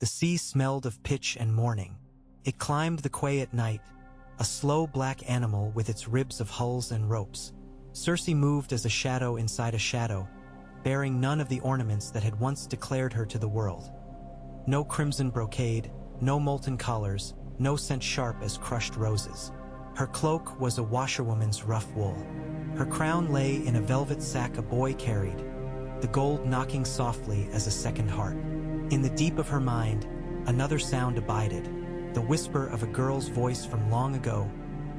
The sea smelled of pitch and morning. It climbed the quay at night, a slow black animal with its ribs of hulls and ropes. Cersei moved as a shadow inside a shadow, bearing none of the ornaments that had once declared her to the world. No crimson brocade, no molten collars, no scent sharp as crushed roses. Her cloak was a washerwoman's rough wool. Her crown lay in a velvet sack a boy carried, the gold knocking softly as a second heart. In the deep of her mind, another sound abided, the whisper of a girl's voice from long ago,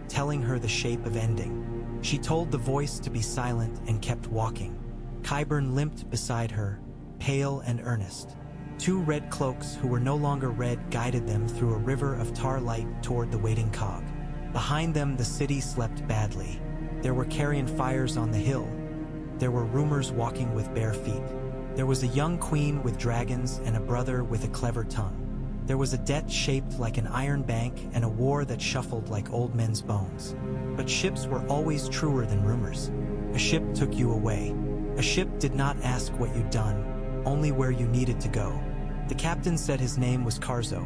telling her the shape of ending. She told the voice to be silent and kept walking. Qyburn limped beside her, pale and earnest. Two red cloaks who were no longer red guided them through a river of tar light toward the waiting cog. Behind them the city slept badly. There were carrion fires on the hill. There were rumors walking with bare feet. There was a young queen with dragons and a brother with a clever tongue. There was a debt shaped like an iron bank and a war that shuffled like old men's bones. But ships were always truer than rumors. A ship took you away. A ship did not ask what you'd done, only where you needed to go. The captain said his name was Karzo,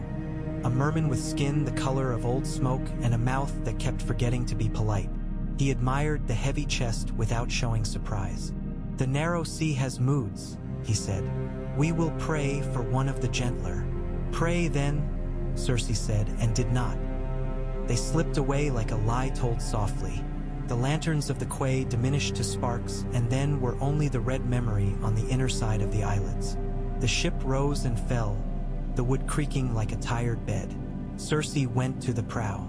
a merman with skin the color of old smoke and a mouth that kept forgetting to be polite. He admired the heavy chest without showing surprise. "The narrow sea has moods," he said. "We will pray for one of the gentler." "Pray then," Cersei said, and did not. They slipped away like a lie told softly. The lanterns of the quay diminished to sparks and then were only the red memory on the inner side of the eyelids. The ship rose and fell, the wood creaking like a tired bed. Cersei went to the prow.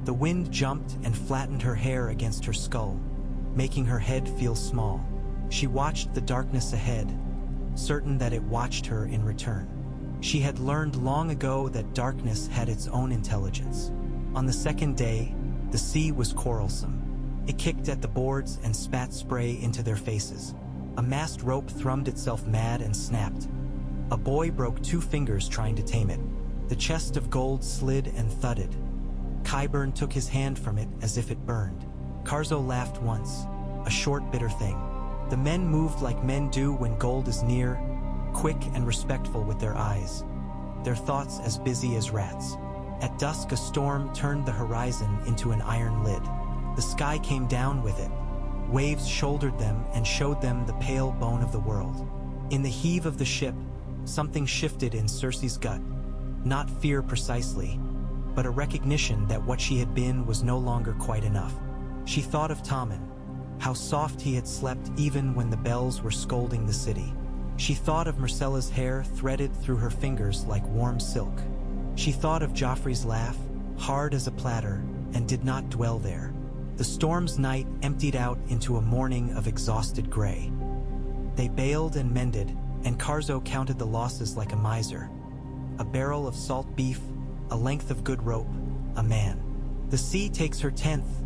The wind jumped and flattened her hair against her skull, making her head feel small. She watched the darkness ahead, certain that it watched her in return. She had learned long ago that darkness had its own intelligence. On the second day, the sea was quarrelsome. It kicked at the boards and spat spray into their faces. A mast rope thrummed itself mad and snapped. A boy broke 2 fingers trying to tame it. The chest of gold slid and thudded. Qyburn took his hand from it as if it burned. Karzo laughed once, a short, bitter thing. The men moved like men do when gold is near, quick and respectful with their eyes, their thoughts as busy as rats. At dusk a storm turned the horizon into an iron lid. The sky came down with it. Waves shouldered them and showed them the pale bone of the world. In the heave of the ship, something shifted in Cersei's gut. Not fear precisely, but a recognition that what she had been was no longer quite enough. She thought of Tommen, how soft he had slept even when the bells were scolding the city. She thought of Myrcella's hair threaded through her fingers like warm silk. She thought of Joffrey's laugh, hard as a platter, and did not dwell there. The storm's night emptied out into a morning of exhausted gray. They bailed and mended, and Karzo counted the losses like a miser. A barrel of salt beef, a length of good rope, a man. "The sea takes her 10th,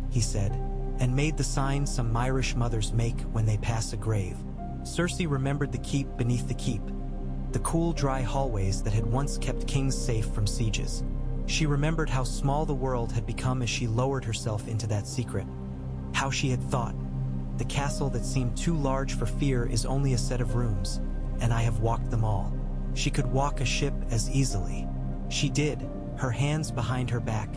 he said, and made the sign some Myrish mothers make when they pass a grave. Cersei remembered the keep beneath the keep, the cool, dry hallways that had once kept kings safe from sieges. She remembered how small the world had become as she lowered herself into that secret. How she had thought, "The castle that seemed too large for fear is only a set of rooms, and I have walked them all." She could walk a ship as easily. She did, her hands behind her back,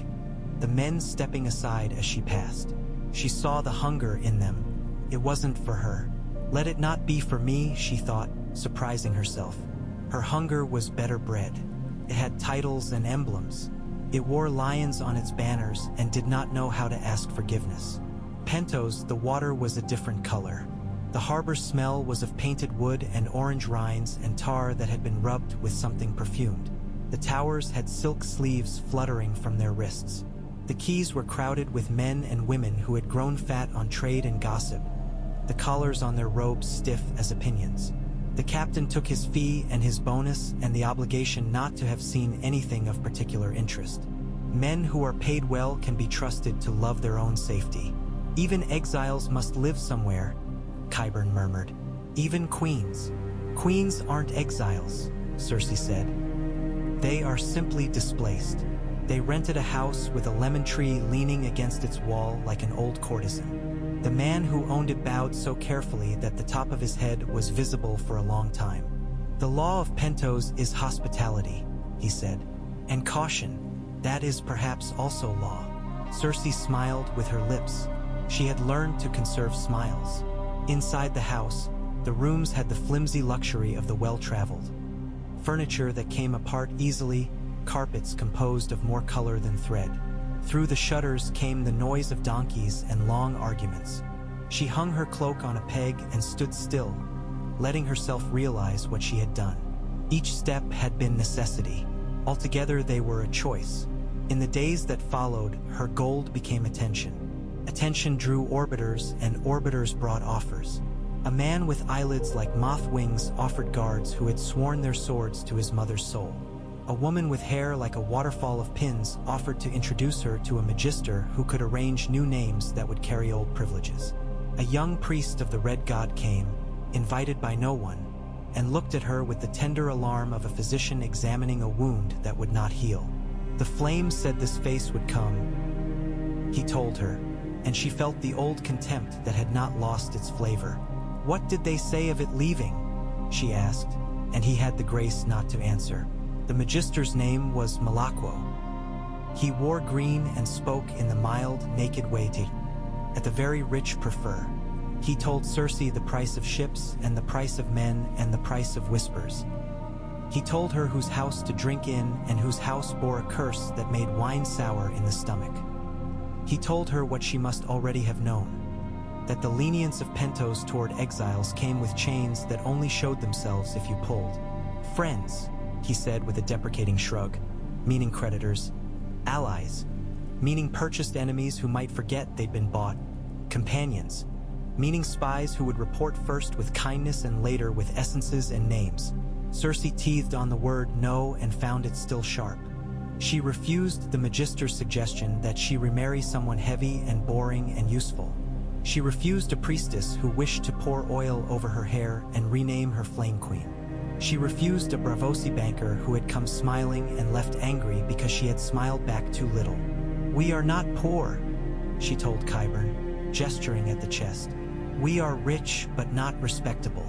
the men stepping aside as she passed. She saw the hunger in them. It wasn't for her. "Let it not be for me," she thought, surprising herself. Her hunger was better bred. It had titles and emblems. It wore lions on its banners and did not know how to ask forgiveness. Pentos, the water was a different color. The harbor smell was of painted wood and orange rinds and tar that had been rubbed with something perfumed. The towers had silk sleeves fluttering from their wrists. The quays were crowded with men and women who had grown fat on trade and gossip, the collars on their robes stiff as opinions. The captain took his fee and his bonus and the obligation not to have seen anything of particular interest. Men who are paid well can be trusted to love their own safety. "Even exiles must live somewhere," Qyburn murmured. "Even queens." "Queens aren't exiles," Cersei said. "They are simply displaced." They rented a house with a lemon tree leaning against its wall like an old courtesan. The man who owned it bowed so carefully that the top of his head was visible for a long time. "The law of Pentos is hospitality," he said. And caution, that is perhaps also law. Cersei smiled with her lips. She had learned to conserve smiles. Inside the house, the rooms had the flimsy luxury of the well-traveled. Furniture that came apart easily, carpets composed of more color than thread. Through the shutters came the noise of donkeys and long arguments. She hung her cloak on a peg and stood still, letting herself realize what she had done. Each step had been necessity. Altogether, they were a choice. In the days that followed, her gold became attention. Attention drew orbiters, and orbiters brought offers. A man with eyelids like moth wings offered guards who had sworn their swords to his mother's soul. A woman with hair like a waterfall of pins offered to introduce her to a magister who could arrange new names that would carry old privileges. A young priest of the Red God came, invited by no one, and looked at her with the tender alarm of a physician examining a wound that would not heal. The flame said this face would come, he told her, and she felt the old contempt that had not lost its flavor. What did they say of it leaving? She asked, and he had the grace not to answer. The magister's name was Malakwo. He wore green and spoke in the mild, naked way that the very rich prefer. He told Cersei the price of ships and the price of men and the price of whispers. He told her whose house to drink in and whose house bore a curse that made wine sour in the stomach. He told her what she must already have known, that the lenience of Pentos toward exiles came with chains that only showed themselves if you pulled. Friends, he said with a deprecating shrug, meaning creditors. Allies, meaning purchased enemies who might forget they'd been bought. Companions, meaning spies who would report first with kindness and later with essences and names. Cersei teethed on the word no and found it still sharp. She refused the magister's suggestion that she remarry someone heavy and boring and useful. She refused a priestess who wished to pour oil over her hair and rename her flame queen. She refused a Bravosi banker who had come smiling and left angry because she had smiled back too little. We are not poor, she told Qyburn, gesturing at the chest. We are rich but not respectable.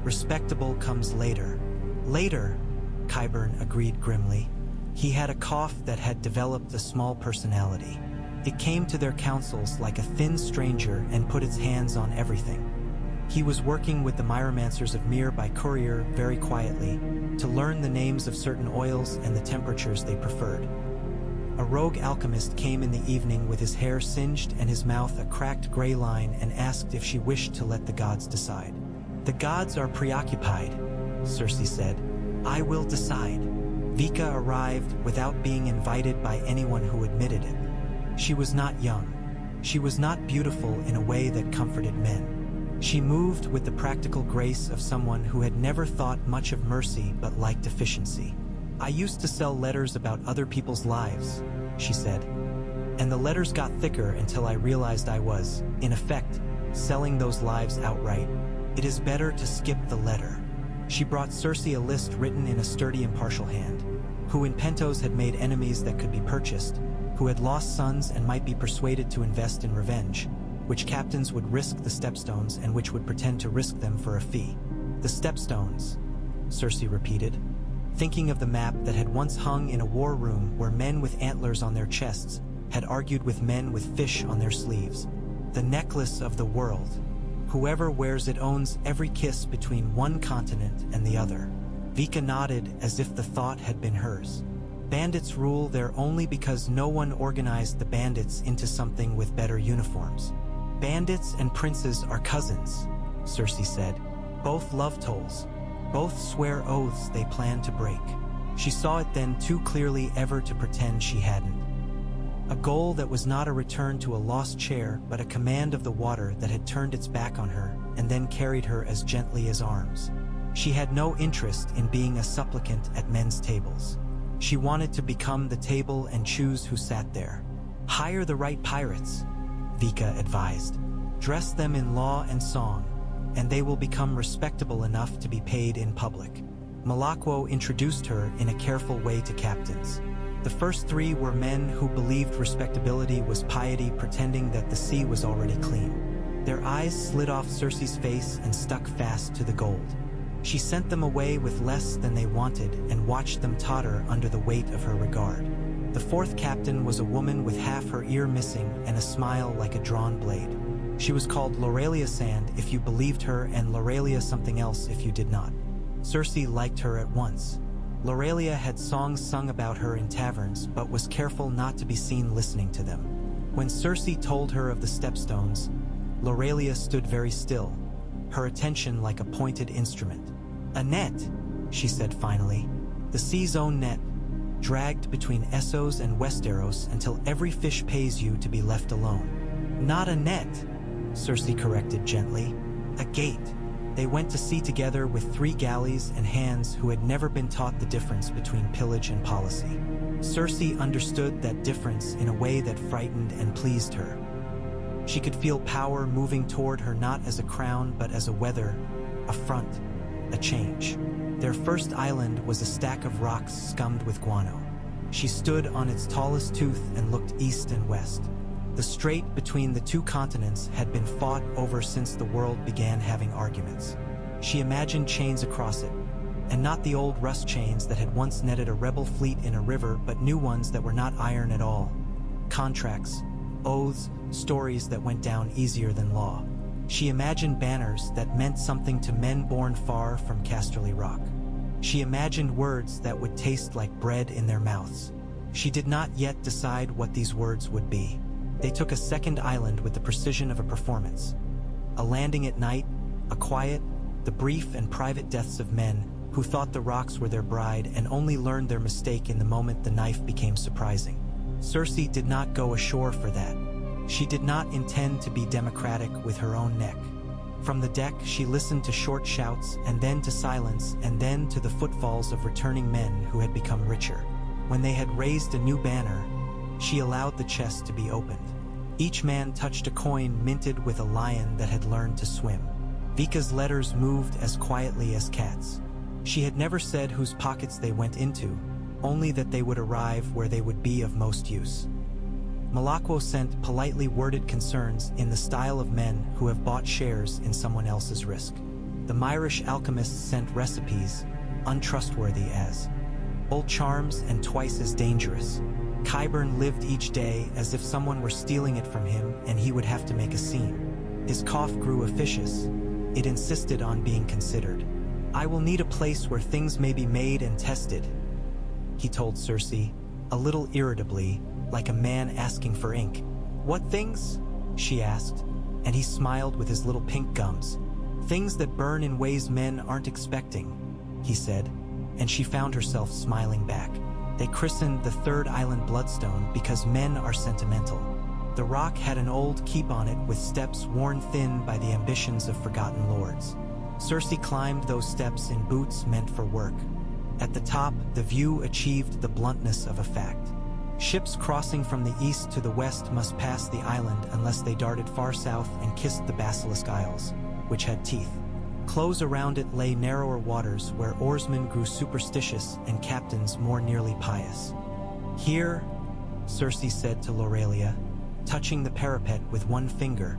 Respectable comes later. Later, Qyburn agreed grimly. He had a cough that had developed a small personality. It came to their councils like a thin stranger and put its hands on everything. He was working with the Myromancers of Myr by courier very quietly to learn the names of certain oils and the temperatures they preferred. A rogue alchemist came in the evening with his hair singed and his mouth a cracked gray line and asked if she wished to let the gods decide. The gods are preoccupied, Cersei said. I will decide. Vika arrived without being invited by anyone who admitted it. She was not young. She was not beautiful in a way that comforted men. She moved with the practical grace of someone who had never thought much of mercy but liked efficiency. I used to sell letters about other people's lives, she said. And the letters got thicker until I realized I was, in effect, selling those lives outright. It is better to skip the letter. She brought Cersei a list written in a sturdy, impartial hand, who in Pentos had made enemies that could be purchased, who had lost sons and might be persuaded to invest in revenge, which captains would risk the stepstones and which would pretend to risk them for a fee. The stepstones, Cersei repeated, thinking of the map that had once hung in a war room where men with antlers on their chests had argued with men with fish on their sleeves. The necklace of the world. Whoever wears it owns every kiss between one continent and the other. Vika nodded as if the thought had been hers. Bandits rule there only because no one organized the bandits into something with better uniforms. Bandits and princes are cousins, Cersei said. Both love tolls. Both swear oaths they plan to break. She saw it then too clearly ever to pretend she hadn't. A goal that was not a return to a lost chair, but a command of the water that had turned its back on her and then carried her as gently as arms. She had no interest in being a supplicant at men's tables. She wanted to become the table and choose who sat there. Hire the right pirates, Vika advised. Dress them in law and song, and they will become respectable enough to be paid in public. Malakwo introduced her in a careful way to captains. The first three were men who believed respectability was piety, pretending that the sea was already clean. Their eyes slid off Cersei's face and stuck fast to the gold. She sent them away with less than they wanted and watched them totter under the weight of her regard. The fourth captain was a woman with half her ear missing and a smile like a drawn blade. She was called Lorelia Sand if you believed her and Lorelia something else if you did not. Cersei liked her at once. Lorelia had songs sung about her in taverns but was careful not to be seen listening to them. When Cersei told her of the stepstones, Lorelia stood very still, her attention like a pointed instrument. "A net," she said finally. "The sea's own net, dragged between Essos and Westeros until every fish pays you to be left alone." "Not a net," Cersei corrected gently. "A gate." They went to sea together with 3 galleys and hands who had never been taught the difference between pillage and policy. Cersei understood that difference in a way that frightened and pleased her. She could feel power moving toward her not as a crown but as a weather, a front, a change. Their first island was a stack of rocks scummed with guano. She stood on its tallest tooth and looked east and west. The strait between the 2 continents had been fought over since the world began having arguments. She imagined chains across it, and not the old rust chains that had once netted a rebel fleet in a river, but new ones that were not iron at all. Contracts, oaths, stories that went down easier than law. She imagined banners that meant something to men born far from Casterly Rock. She imagined words that would taste like bread in their mouths. She did not yet decide what these words would be. They took a second island with the precision of a performance. A landing at night, a quiet, the brief and private deaths of men who thought the rocks were their bride and only learned their mistake in the moment the knife became surprising. Cersei did not go ashore for that. She did not intend to be democratic with her own neck. From the deck, she listened to short shouts and then to silence and then to the footfalls of returning men who had become richer. When they had raised a new banner, she allowed the chest to be opened. Each man touched a coin minted with a lion that had learned to swim. Vika's letters moved as quietly as cats. She had never said whose pockets they went into, only that they would arrive where they would be of most use. Malakwo sent politely worded concerns in the style of men who have bought shares in someone else's risk. The Myrish alchemists sent recipes, untrustworthy as old charms and twice as dangerous. Qyburn lived each day as if someone were stealing it from him and he would have to make a scene. His cough grew officious. It insisted on being considered. "I will need a place where things may be made and tested," he told Cersei, a little irritably, like a man asking for ink. "What things?" she asked, and he smiled with his little pink gums. "Things that burn in ways men aren't expecting," he said, and she found herself smiling back. They christened the third island Bloodstone because men are sentimental. The rock had an old keep on it with steps worn thin by the ambitions of forgotten lords. Cersei climbed those steps in boots meant for work. At the top, the view achieved the bluntness of a fact. Ships crossing from the east to the west must pass the island unless they darted far south and kissed the Basilisk Isles, which had teeth. Close around it lay narrower waters where oarsmen grew superstitious and captains more nearly pious. "Here," Cersei said to Lorelia, touching the parapet with one finger,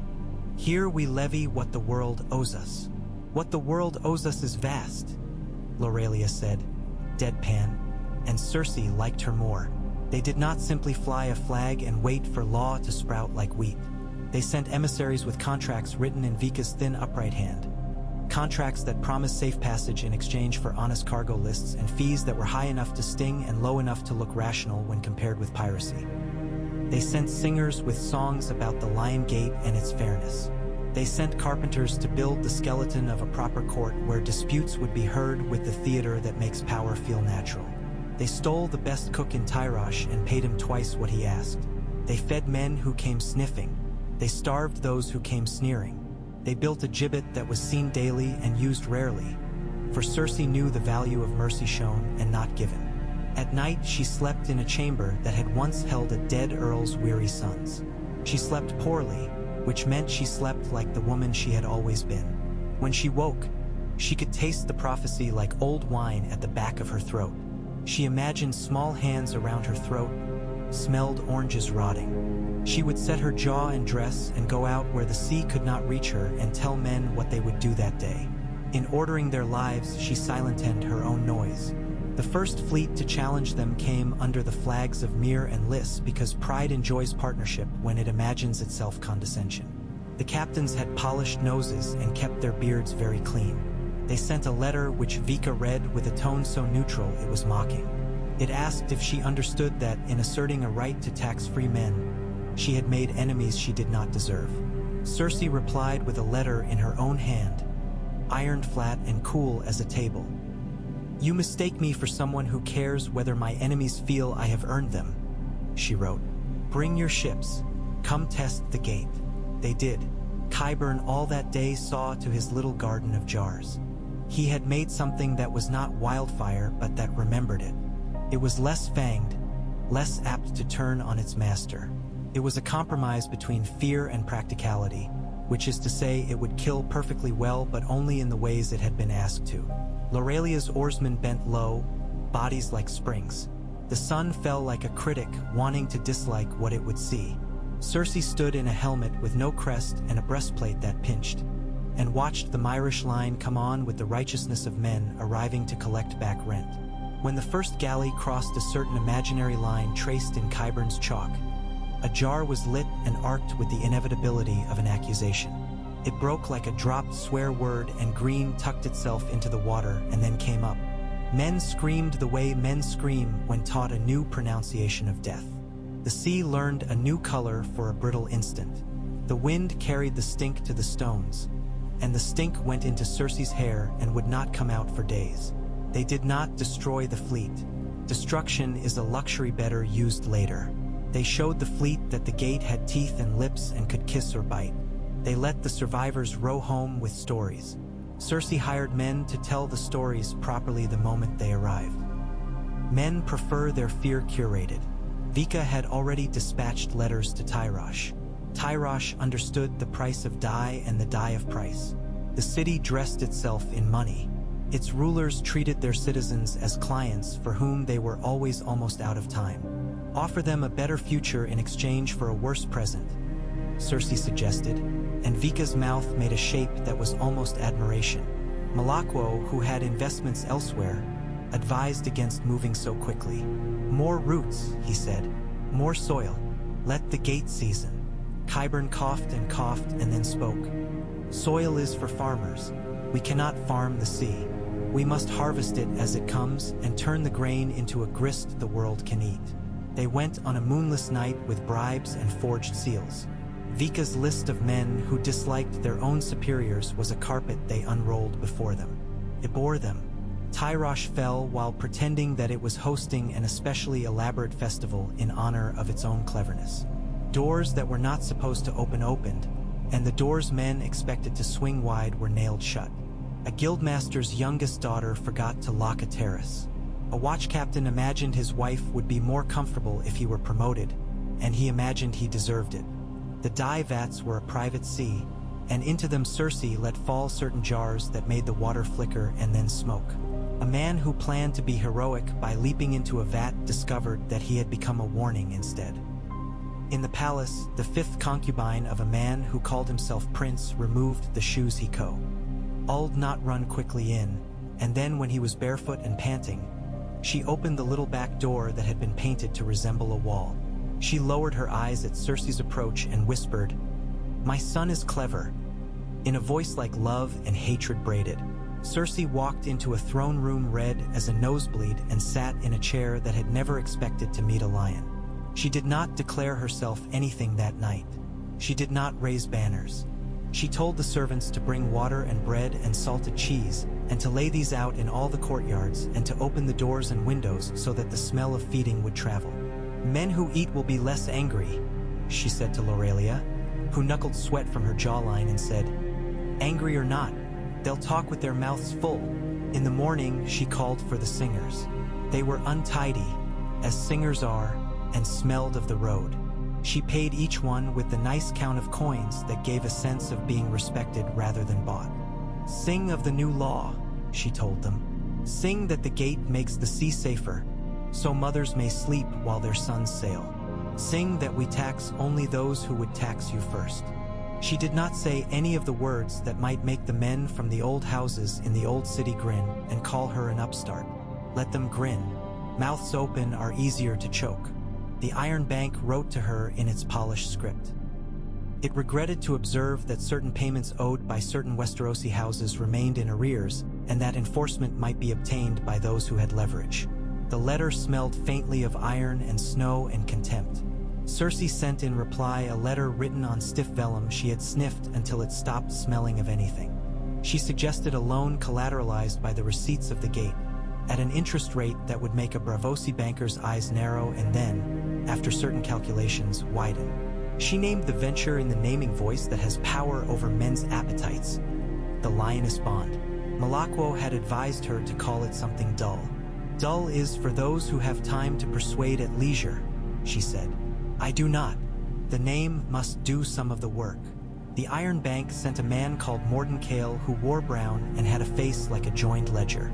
"here we levy what the world owes us." "What the world owes us is vast," Lorelia said, deadpan, and Cersei liked her more. They did not simply fly a flag and wait for law to sprout like wheat. They sent emissaries with contracts written in Vika's thin upright hand. Contracts that promised safe passage in exchange for honest cargo lists and fees that were high enough to sting and low enough to look rational when compared with piracy. They sent singers with songs about the Lion Gate and its fairness. They sent carpenters to build the skeleton of a proper court where disputes would be heard with the theater that makes power feel natural. They stole the best cook in Tyrosh and paid him twice what he asked. They fed men who came sniffing. They starved those who came sneering. They built a gibbet that was seen daily and used rarely, for Cersei knew the value of mercy shown and not given. At night, she slept in a chamber that had once held a dead earl's weary sons. She slept poorly, which meant she slept like the woman she had always been. When she woke, she could taste the prophecy like old wine at the back of her throat. She imagined small hands around her throat, smelled oranges rotting. She would set her jaw and dress and go out where the sea could not reach her and tell men what they would do that day. In ordering their lives, she silentened her own noise. The first fleet to challenge them came under the flags of Mir and Lys because pride enjoys partnership when it imagines itself condescension. The captains had polished noses and kept their beards very clean. They sent a letter which Vika read with a tone so neutral it was mocking. It asked if she understood that, in asserting a right to tax free men, she had made enemies she did not deserve. Cersei replied with a letter in her own hand, ironed flat and cool as a table. "You mistake me for someone who cares whether my enemies feel I have earned them," she wrote. "Bring your ships. Come test the gate." They did. Qyburn all that day saw to his little garden of jars. He had made something that was not wildfire but that remembered it. It was less fanged, less apt to turn on its master. It was a compromise between fear and practicality, which is to say it would kill perfectly well but only in the ways it had been asked to. Laurelia's oarsmen bent low, bodies like springs. The sun fell like a critic wanting to dislike what it would see. Cersei stood in a helmet with no crest and a breastplate that pinched, and watched the Myrish line come on with the righteousness of men arriving to collect back rent. When the first galley crossed a certain imaginary line traced in Qyburn's chalk, a jar was lit and arced with the inevitability of an accusation. It broke like a dropped swear word, and green tucked itself into the water and then came up. Men screamed the way men scream when taught a new pronunciation of death. The sea learned a new color for a brittle instant. The wind carried the stink to the stones, and the stink went into Cersei's hair and would not come out for days. They did not destroy the fleet. Destruction is a luxury better used later. They showed the fleet that the gate had teeth and lips and could kiss or bite. They let the survivors row home with stories. Cersei hired men to tell the stories properly the moment they arrived. Men prefer their fear curated. Vika had already dispatched letters to Tyrosh. Tyrosh understood the price of dye and the dye of price. The city dressed itself in money. Its rulers treated their citizens as clients for whom they were always almost out of time. Offer them a better future in exchange for a worse present, Cersei suggested, and Vika's mouth made a shape that was almost admiration. Malakwo, who had investments elsewhere, advised against moving so quickly. "More roots," he said. "More soil. Let the gate season." Qyburn coughed and then spoke. "Soil is for farmers. We cannot farm the sea. We must harvest it as it comes and turn the grain into a grist the world can eat." They went on a moonless night with bribes and forged seals. Vika's list of men who disliked their own superiors was a carpet they unrolled before them. It bore them. Tyrosh fell while pretending that it was hosting an especially elaborate festival in honor of its own cleverness. Doors that were not supposed to open opened, and the doors men expected to swing wide were nailed shut. A guildmaster's youngest daughter forgot to lock a terrace. A watch captain imagined his wife would be more comfortable if he were promoted, and he imagined he deserved it. The dye vats were a private sea, and into them Cersei let fall certain jars that made the water flicker and then smoke. A man who planned to be heroic by leaping into a vat discovered that he had become a warning instead. In the palace, the fifth concubine of a man who called himself prince removed the shoes he Uld not run quickly in, and then when he was barefoot and panting, she opened the little back door that had been painted to resemble a wall. She lowered her eyes at Cersei's approach and whispered, "My son is clever," in a voice like love and hatred braided. Cersei walked into a throne room red as a nosebleed and sat in a chair that had never expected to meet a lion. She did not declare herself anything that night. She did not raise banners. She told the servants to bring water and bread and salted cheese, and to lay these out in all the courtyards, and to open the doors and windows so that the smell of feeding would travel. "Men who eat will be less angry," she said to Laurelia, who knuckled sweat from her jawline and said, "Angry or not, they'll talk with their mouths full." In the morning, she called for the singers. They were untidy, as singers are, and smelled of the road. She paid each one with the nice count of coins that gave a sense of being respected rather than bought. "Sing of the new law," she told them. "Sing that the gate makes the sea safer, so mothers may sleep while their sons sail. Sing that we tax only those who would tax you first." She did not say any of the words that might make the men from the old houses in the old city grin and call her an upstart. Let them grin. Mouths open are easier to choke. The Iron Bank wrote to her in its polished script. It regretted to observe that certain payments owed by certain Westerosi houses remained in arrears, and that enforcement might be obtained by those who had leverage. The letter smelled faintly of iron and snow and contempt. Cersei sent in reply a letter written on stiff vellum she had sniffed until it stopped smelling of anything. She suggested a loan collateralized by the receipts of the gate, at an interest rate that would make a Braavosi banker's eyes narrow and then, after certain calculations, widen. She named the venture in the naming voice that has power over men's appetites, the Lioness Bond. Malakwo had advised her to call it something dull. Dull is for those who have time to persuade at leisure, she said. I do not. The name must do some of the work. The Iron Bank sent a man called Morden Kale who wore brown and had a face like a joined ledger.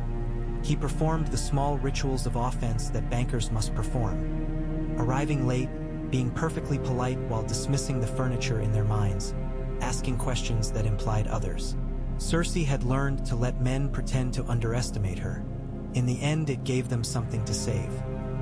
He performed the small rituals of offense that bankers must perform. Arriving late, being perfectly polite while dismissing the furniture in their minds, asking questions that implied others. Cersei had learned to let men pretend to underestimate her. In the end, it gave them something to save.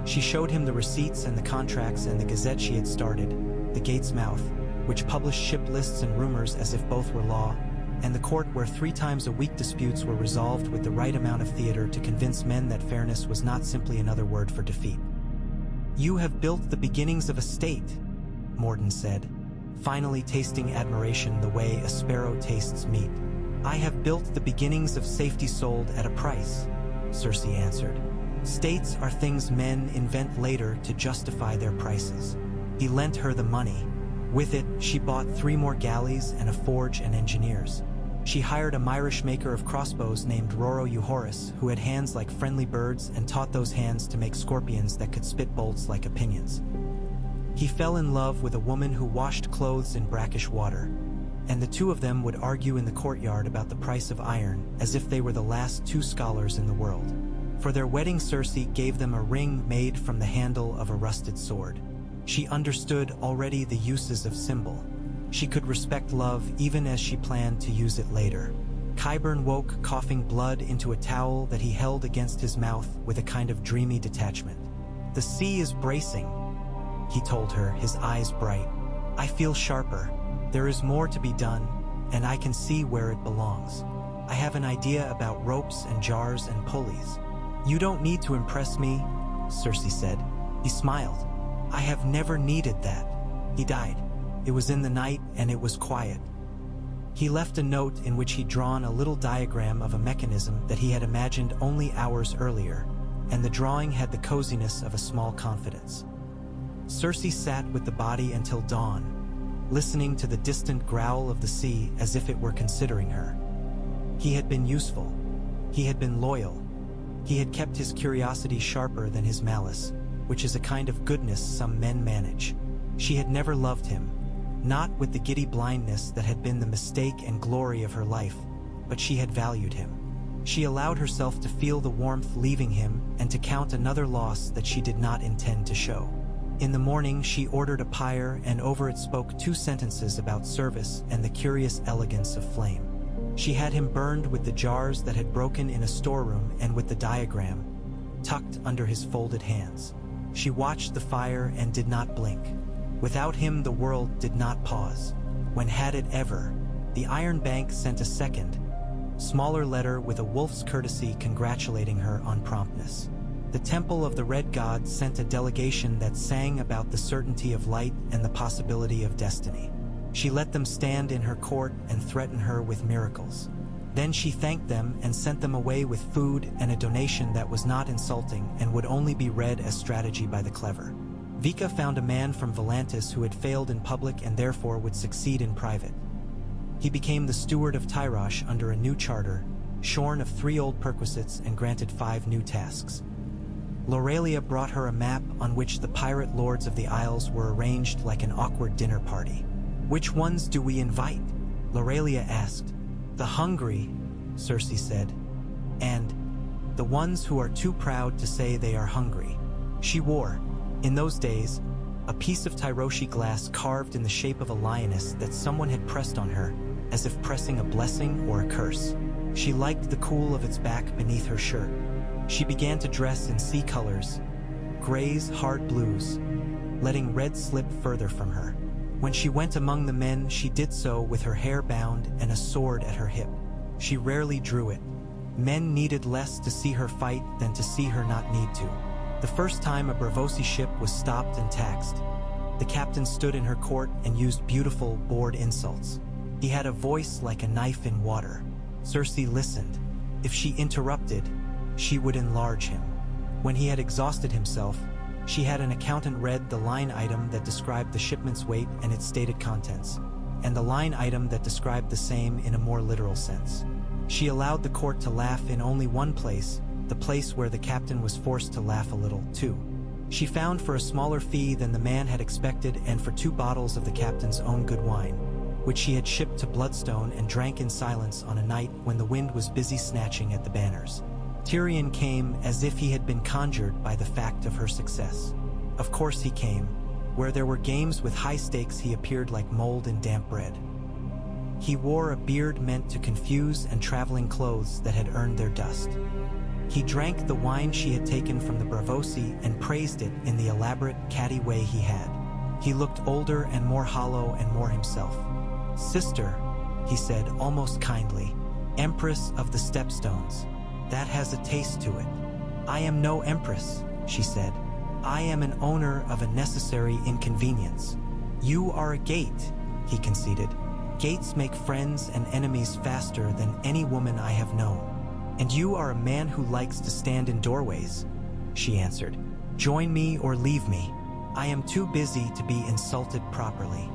She showed him the receipts and the contracts and the gazette she had started, the Gate's Mouth, which published ship lists and rumors as if both were law, and the court where 3 times a week disputes were resolved with the right amount of theater to convince men that fairness was not simply another word for defeat. You have built the beginnings of a state, Morden said, finally tasting admiration the way a sparrow tastes meat. I have built the beginnings of safety sold at a price, Cersei answered. States are things men invent later to justify their prices. He lent her the money. With it, she bought 3 more galleys and a forge and engineers. She hired a Myrish maker of crossbows named Roro Euhoris, who had hands like friendly birds and taught those hands to make scorpions that could spit bolts like opinions. He fell in love with a woman who washed clothes in brackish water, and the 2 of them would argue in the courtyard about the price of iron as if they were the last 2 scholars in the world. For their wedding, Cersei gave them a ring made from the handle of a rusted sword. She understood already the uses of symbol. She could respect love even as she planned to use it later. Qyburn woke, coughing blood into a towel that he held against his mouth with a kind of dreamy detachment. The sea is bracing, he told her, his eyes bright. I feel sharper. There is more to be done, and I can see where it belongs. I have an idea about ropes and jars and pulleys. You don't need to impress me, Cersei said. He smiled. I have never needed that. He died. It was in the night and it was quiet. He left a note in which he'd drawn a little diagram of a mechanism that he had imagined only hours earlier, and the drawing had the coziness of a small confidence. Cersei sat with the body until dawn, listening to the distant growl of the sea as if it were considering her. He had been useful. He had been loyal. He had kept his curiosity sharper than his malice, which is a kind of goodness some men manage. She had never loved him, not with the giddy blindness that had been the mistake and glory of her life, but she had valued him. She allowed herself to feel the warmth leaving him and to count another loss that she did not intend to show. In the morning, she ordered a pyre and over it spoke 2 sentences about service and the curious elegance of flame. She had him burned with the jars that had broken in a storeroom and with the diagram tucked under his folded hands. She watched the fire and did not blink. Without him, the world did not pause. When had it ever? The Iron Bank sent a second, smaller letter with a wolf's courtesy congratulating her on promptness. The Temple of the Red God sent a delegation that sang about the certainty of light and the possibility of destiny. She let them stand in her court and threaten her with miracles. Then she thanked them and sent them away with food and a donation that was not insulting and would only be read as strategy by the clever. Vika found a man from Volantis who had failed in public and therefore would succeed in private. He became the steward of Tyrosh under a new charter, shorn of 3 old perquisites and granted 5 new tasks. Lorelia brought her a map on which the pirate lords of the Isles were arranged like an awkward dinner party. Which ones do we invite? Lorelia asked. The hungry, Cersei said, and the ones who are too proud to say they are hungry. She wore, in those days, a piece of Tyroshi glass carved in the shape of a lioness that someone had pressed on her, as if pressing a blessing or a curse. She liked the cool of its back beneath her shirt. She began to dress in sea colors, grays, hard blues, letting red slip further from her. When she went among the men, she did so with her hair bound and a sword at her hip. She rarely drew it. Men needed less to see her fight than to see her not need to. The first time a Braavosi ship was stopped and taxed, the captain stood in her court and used beautiful, bored insults. He had a voice like a knife in water. Cersei listened. If she interrupted, she would enlarge him. When he had exhausted himself, she had an accountant read the line item that described the shipment's weight and its stated contents, and the line item that described the same in a more literal sense. She allowed the court to laugh in only one place, the place where the captain was forced to laugh a little, too. She found for a smaller fee than the man had expected and for 2 bottles of the captain's own good wine, which she had shipped to Bloodstone and drank in silence on a night when the wind was busy snatching at the banners. Tyrion came as if he had been conjured by the fact of her success. Of course he came. Where there were games with high stakes, he appeared like mold in damp bread. He wore a beard meant to confuse and traveling clothes that had earned their dust. He drank the wine she had taken from the Braavosi and praised it in the elaborate, catty way he had. He looked older and more hollow and more himself. "Sister," he said almost kindly, "Empress of the Stepstones. That has a taste to it." "I am no empress," she said. "I am an owner of a necessary inconvenience." "You are a gate," he conceded. "Gates make friends and enemies faster than any woman I have known." "And you are a man who likes to stand in doorways," she answered. "Join me or leave me. I am too busy to be insulted properly."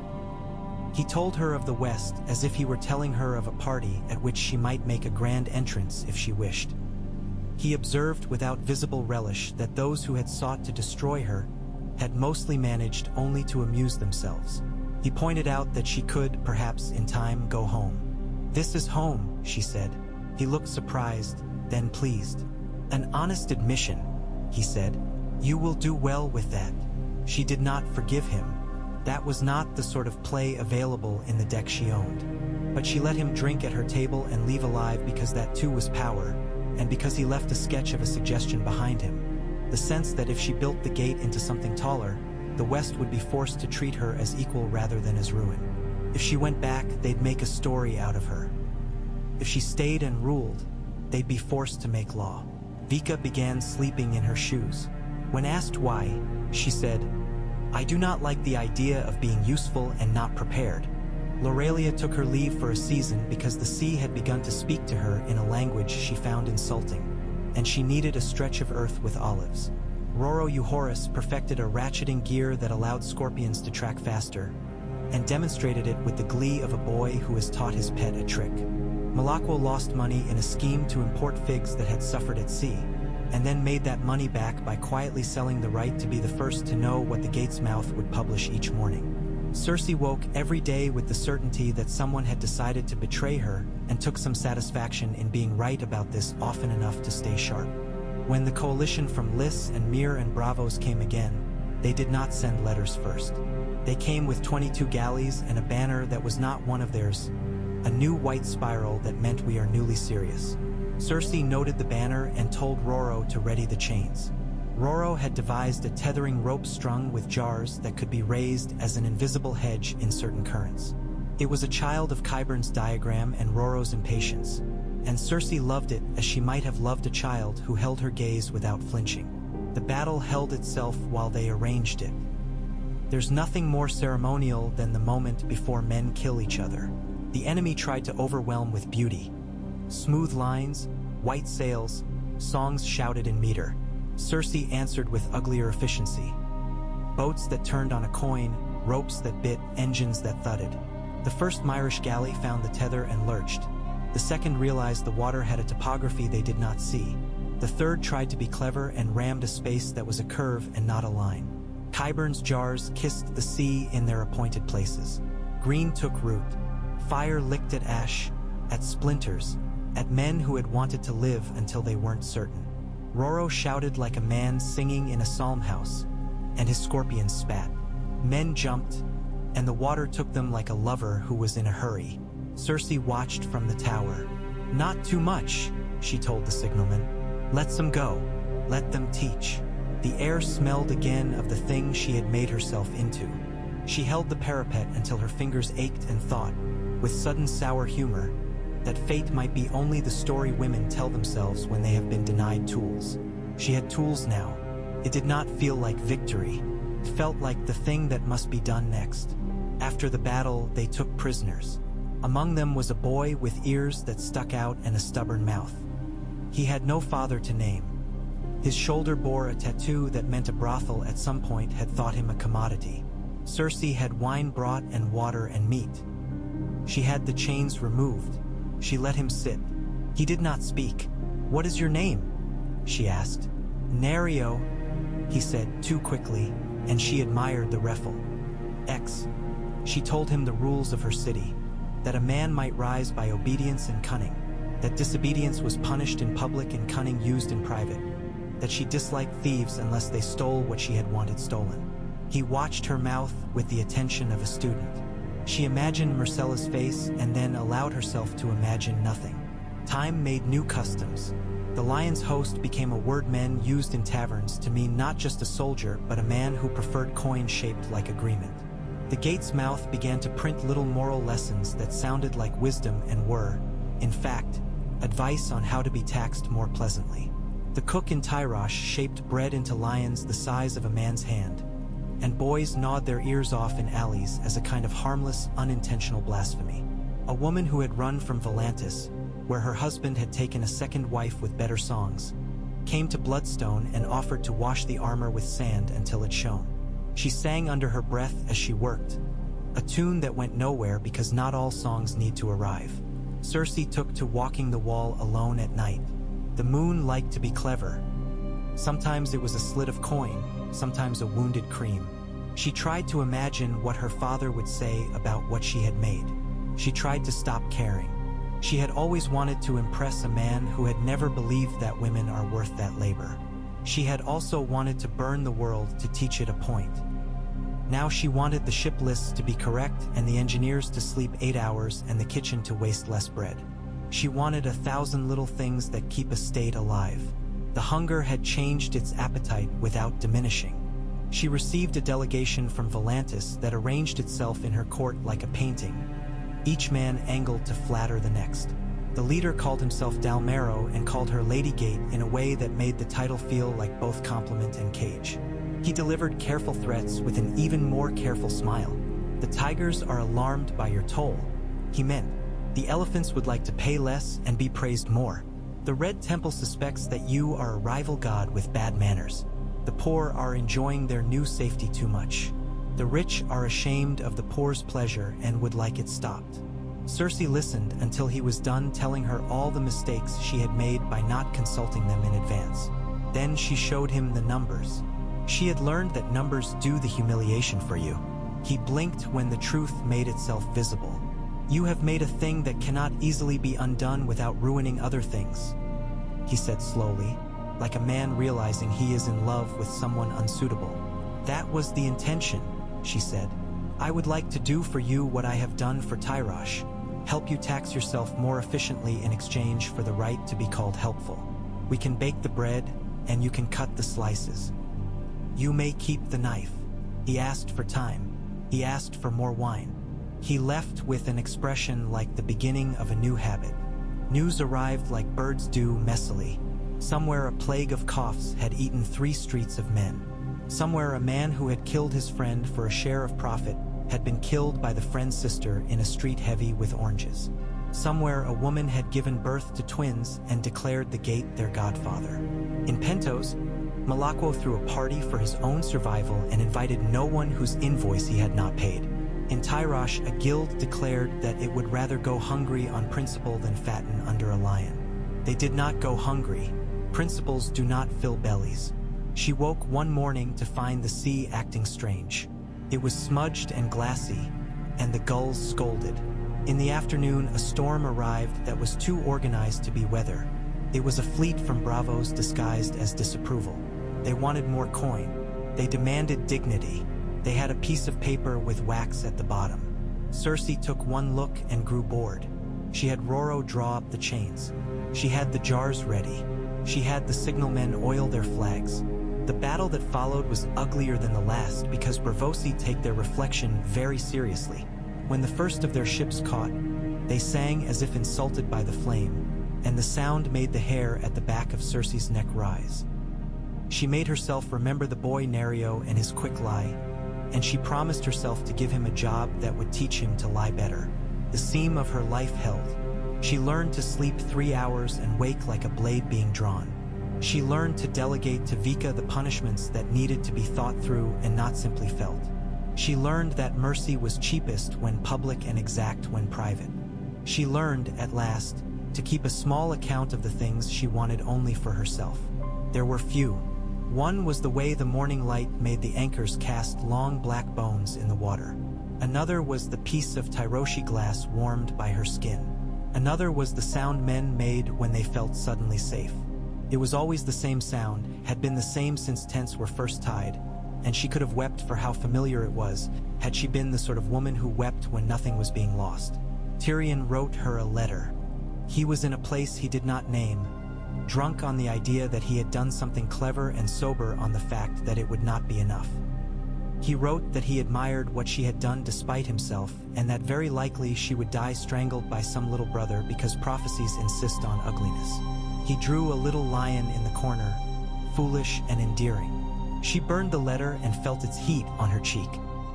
He told her of the West as if he were telling her of a party at which she might make a grand entrance if she wished. He observed without visible relish that those who had sought to destroy her had mostly managed only to amuse themselves. He pointed out that she could, perhaps in time, go home. "This is home," she said. He looked surprised, then pleased. "An honest admission," he said. "You will do well with that." She did not forgive him. That was not the sort of play available in the deck she owned. But she let him drink at her table and leave alive because that too was power, and because he left a sketch of a suggestion behind him. The sense that if she built the gate into something taller, the West would be forced to treat her as equal rather than as ruin. If she went back, they'd make a story out of her. If she stayed and ruled, they'd be forced to make law. Vika began sleeping in her shoes. When asked why, she said, "I do not like the idea of being useful and not prepared." Lorelia took her leave for a season because the sea had begun to speak to her in a language she found insulting, and she needed a stretch of earth with olives. Roro Euhoris perfected a ratcheting gear that allowed scorpions to track faster, and demonstrated it with the glee of a boy who has taught his pet a trick. Malakwo lost money in a scheme to import figs that had suffered at sea, and then made that money back by quietly selling the right to be the first to know what the gate's mouth would publish each morning. Cersei woke every day with the certainty that someone had decided to betray her and took some satisfaction in being right about this often enough to stay sharp. When the coalition from Lys and Myr and Braavos came again, they did not send letters first. They came with 22 galleys and a banner that was not one of theirs, a new white spiral that meant we are newly serious. Cersei noted the banner and told Roro to ready the chains. Roro had devised a tethering rope strung with jars that could be raised as an invisible hedge in certain currents. It was a child of Qyburn's diagram and Roro's impatience, and Cersei loved it as she might have loved a child who held her gaze without flinching. The battle held itself while they arranged it. There's nothing more ceremonial than the moment before men kill each other. The enemy tried to overwhelm with beauty. Smooth lines, white sails, songs shouted in meter. Cersei answered with uglier efficiency. Boats that turned on a coin, ropes that bit, engines that thudded. The first Myrish galley found the tether and lurched. The second realized the water had a topography they did not see. The third tried to be clever and rammed a space that was a curve and not a line. Qyburn's jars kissed the sea in their appointed places. Green took root. Fire licked at ash, at splinters, at men who had wanted to live until they weren't certain. Roro shouted like a man singing in a psalm house, and his scorpions spat. Men jumped, and the water took them like a lover who was in a hurry. Cersei watched from the tower. "Not too much," she told the signalman. "Let them go. Let them teach." The air smelled again of the thing she had made herself into. She held the parapet until her fingers ached and thought, with sudden sour humor, that fate might be only the story women tell themselves when they have been denied tools. She had tools now. It did not feel like victory. It felt like the thing that must be done next. After the battle, they took prisoners. Among them was a boy with ears that stuck out and a stubborn mouth. He had no father to name. His shoulder bore a tattoo that meant a brothel at some point had thought him a commodity. Cersei had wine brought and water and meat. She had the chains removed. She let him sit. He did not speak. "What is your name?" she asked. "Nerio," he said too quickly, and she admired the refill. "X." She told him the rules of her city, that a man might rise by obedience and cunning, that disobedience was punished in public and cunning used in private, that she disliked thieves unless they stole what she had wanted stolen. He watched her mouth with the attention of a student. She imagined Myrcella's face and then allowed herself to imagine nothing. Time made new customs. The lion's host became a word men used in taverns to mean not just a soldier, but a man who preferred coins shaped like agreement. The gate's mouth began to print little moral lessons that sounded like wisdom and were, in fact, advice on how to be taxed more pleasantly. The cook in Tyrosh shaped bread into lions the size of a man's hand, and boys gnawed their ears off in alleys as a kind of harmless, unintentional blasphemy. A woman who had run from Volantis, where her husband had taken a second wife with better songs, came to Bloodstone and offered to wash the armor with sand until it shone. She sang under her breath as she worked, a tune that went nowhere because not all songs need to arrive. Cersei took to walking the wall alone at night. The moon liked to be clever. Sometimes it was a slit of coin, sometimes a wounded cream. She tried to imagine what her father would say about what she had made. She tried to stop caring. She had always wanted to impress a man who had never believed that women are worth that labor. She had also wanted to burn the world to teach it a point. Now she wanted the ship lists to be correct and the engineers to sleep 8 hours and the kitchen to waste less bread. She wanted 1,000 little things that keep a state alive. The hunger had changed its appetite without diminishing. She received a delegation from Volantis that arranged itself in her court like a painting, each man angled to flatter the next. The leader called himself Dalmero and called her Lady Gate in a way that made the title feel like both compliment and cage. He delivered careful threats with an even more careful smile. "The tigers are alarmed by your toll," he meant. "The elephants would like to pay less and be praised more. The Red Temple suspects that you are a rival god with bad manners. The poor are enjoying their new safety too much. The rich are ashamed of the poor's pleasure and would like it stopped." Cersei listened until he was done telling her all the mistakes she had made by not consulting them in advance. Then she showed him the numbers. She had learned that numbers do the humiliation for you. He blinked when the truth made itself visible. "You have made a thing that cannot easily be undone without ruining other things," he said slowly, like a man realizing he is in love with someone unsuitable. "That was the intention," she said. "I would like to do for you what I have done for Tyrosh, help you tax yourself more efficiently in exchange for the right to be called helpful. We can bake the bread, and you can cut the slices. You may keep the knife." He asked for time. He asked for more wine. He left with an expression like the beginning of a new habit. News arrived like birds do messily. Somewhere a plague of coughs had eaten 3 streets of men. Somewhere a man who had killed his friend for a share of profit had been killed by the friend's sister in a street heavy with oranges. Somewhere a woman had given birth to twins and declared the gate their godfather. In Pentos, Malaquo threw a party for his own survival and invited no one whose invoice he had not paid. In Tyrosh, a guild declared that it would rather go hungry on principle than fatten under a lion. They did not go hungry. Principles do not fill bellies. She woke one morning to find the sea acting strange. It was smudged and glassy, and the gulls scolded. In the afternoon, a storm arrived that was too organized to be weather. It was a fleet from Bravos disguised as disapproval. They wanted more coin. They demanded dignity. They had a piece of paper with wax at the bottom. Cersei took one look and grew bored. She had Roro draw up the chains. She had the jars ready. She had the signalmen oil their flags. The battle that followed was uglier than the last because Braavosi take their reflection very seriously. When the first of their ships caught, they sang as if insulted by the flame, and the sound made the hair at the back of Cersei's neck rise. She made herself remember the boy Nerio and his quick lie, and she promised herself to give him a job that would teach him to lie better. The seam of her life held. She learned to sleep 3 hours and wake like a blade being drawn. She learned to delegate to Vika the punishments that needed to be thought through and not simply felt. She learned that mercy was cheapest when public and exact when private. She learned, at last, to keep a small account of the things she wanted only for herself. There were few. One was the way the morning light made the anchors cast long black bones in the water. Another was the piece of Tyroshi glass warmed by her skin. Another was the sound men made when they felt suddenly safe. It was always the same sound, had been the same since tents were first tied, and she could have wept for how familiar it was, had she been the sort of woman who wept when nothing was being lost. Tyrion wrote her a letter. He was in a place he did not name, drunk on the idea that he had done something clever and sober on the fact that it would not be enough. He wrote that he admired what she had done despite himself, and that very likely she would die strangled by some little brother because prophecies insist on ugliness. He drew a little lion in the corner, foolish and endearing. She burned the letter and felt its heat on her cheek.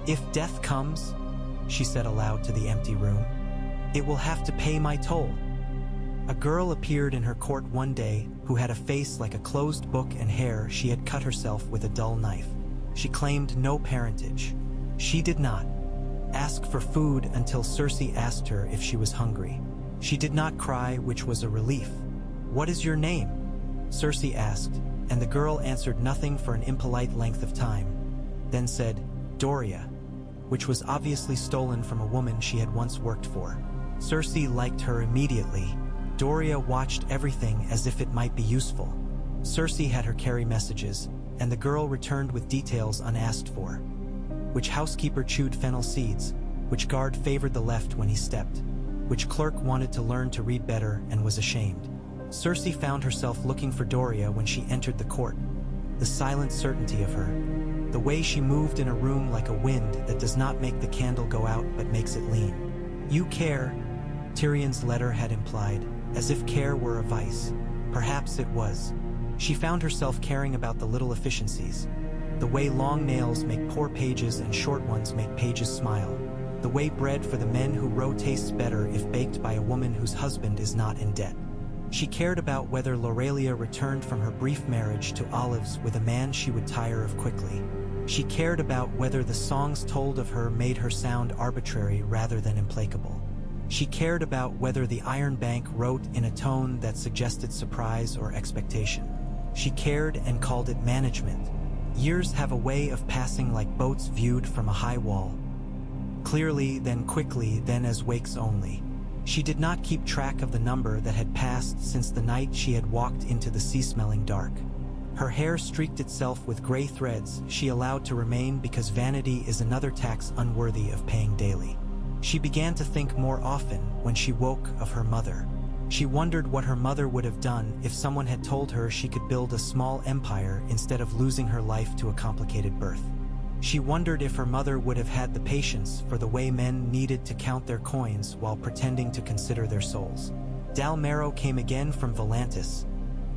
"If death comes," she said aloud to the empty room, "it will have to pay my toll." A girl appeared in her court one day who had a face like a closed book and hair she had cut herself with a dull knife. She claimed no parentage. She did not ask for food until Cersei asked her if she was hungry. She did not cry, which was a relief. "What is your name?" Cersei asked, and the girl answered nothing for an impolite length of time, then said, "Doria," which was obviously stolen from a woman she had once worked for. Cersei liked her immediately. Doria watched everything as if it might be useful. Cersei had her carry messages, and the girl returned with details unasked for. Which housekeeper chewed fennel seeds, which guard favored the left when he stepped, which clerk wanted to learn to read better and was ashamed. Cersei found herself looking for Doria when she entered the court. The silent certainty of her. The way she moved in a room like a wind that does not make the candle go out but makes it lean. "You care," Tyrion's letter had implied, as if care were a vice. Perhaps it was. She found herself caring about the little efficiencies. The way long nails make poor pages and short ones make pages smile. The way bread for the men who row tastes better if baked by a woman whose husband is not in debt. She cared about whether Lorelia returned from her brief marriage to Olives with a man she would tire of quickly. She cared about whether the songs told of her made her sound arbitrary rather than implacable. She cared about whether the Iron Bank wrote in a tone that suggested surprise or expectation. She cared and called it management. Years have a way of passing like boats viewed from a high wall. Clearly, then quickly, then as wakes only. She did not keep track of the number that had passed since the night she had walked into the sea-smelling dark. Her hair streaked itself with gray threads she allowed to remain because vanity is another tax unworthy of paying daily. She began to think more often when she woke of her mother. She wondered what her mother would have done if someone had told her she could build a small empire instead of losing her life to a complicated birth. She wondered if her mother would have had the patience for the way men needed to count their coins while pretending to consider their souls. Dal Mero came again from Volantis,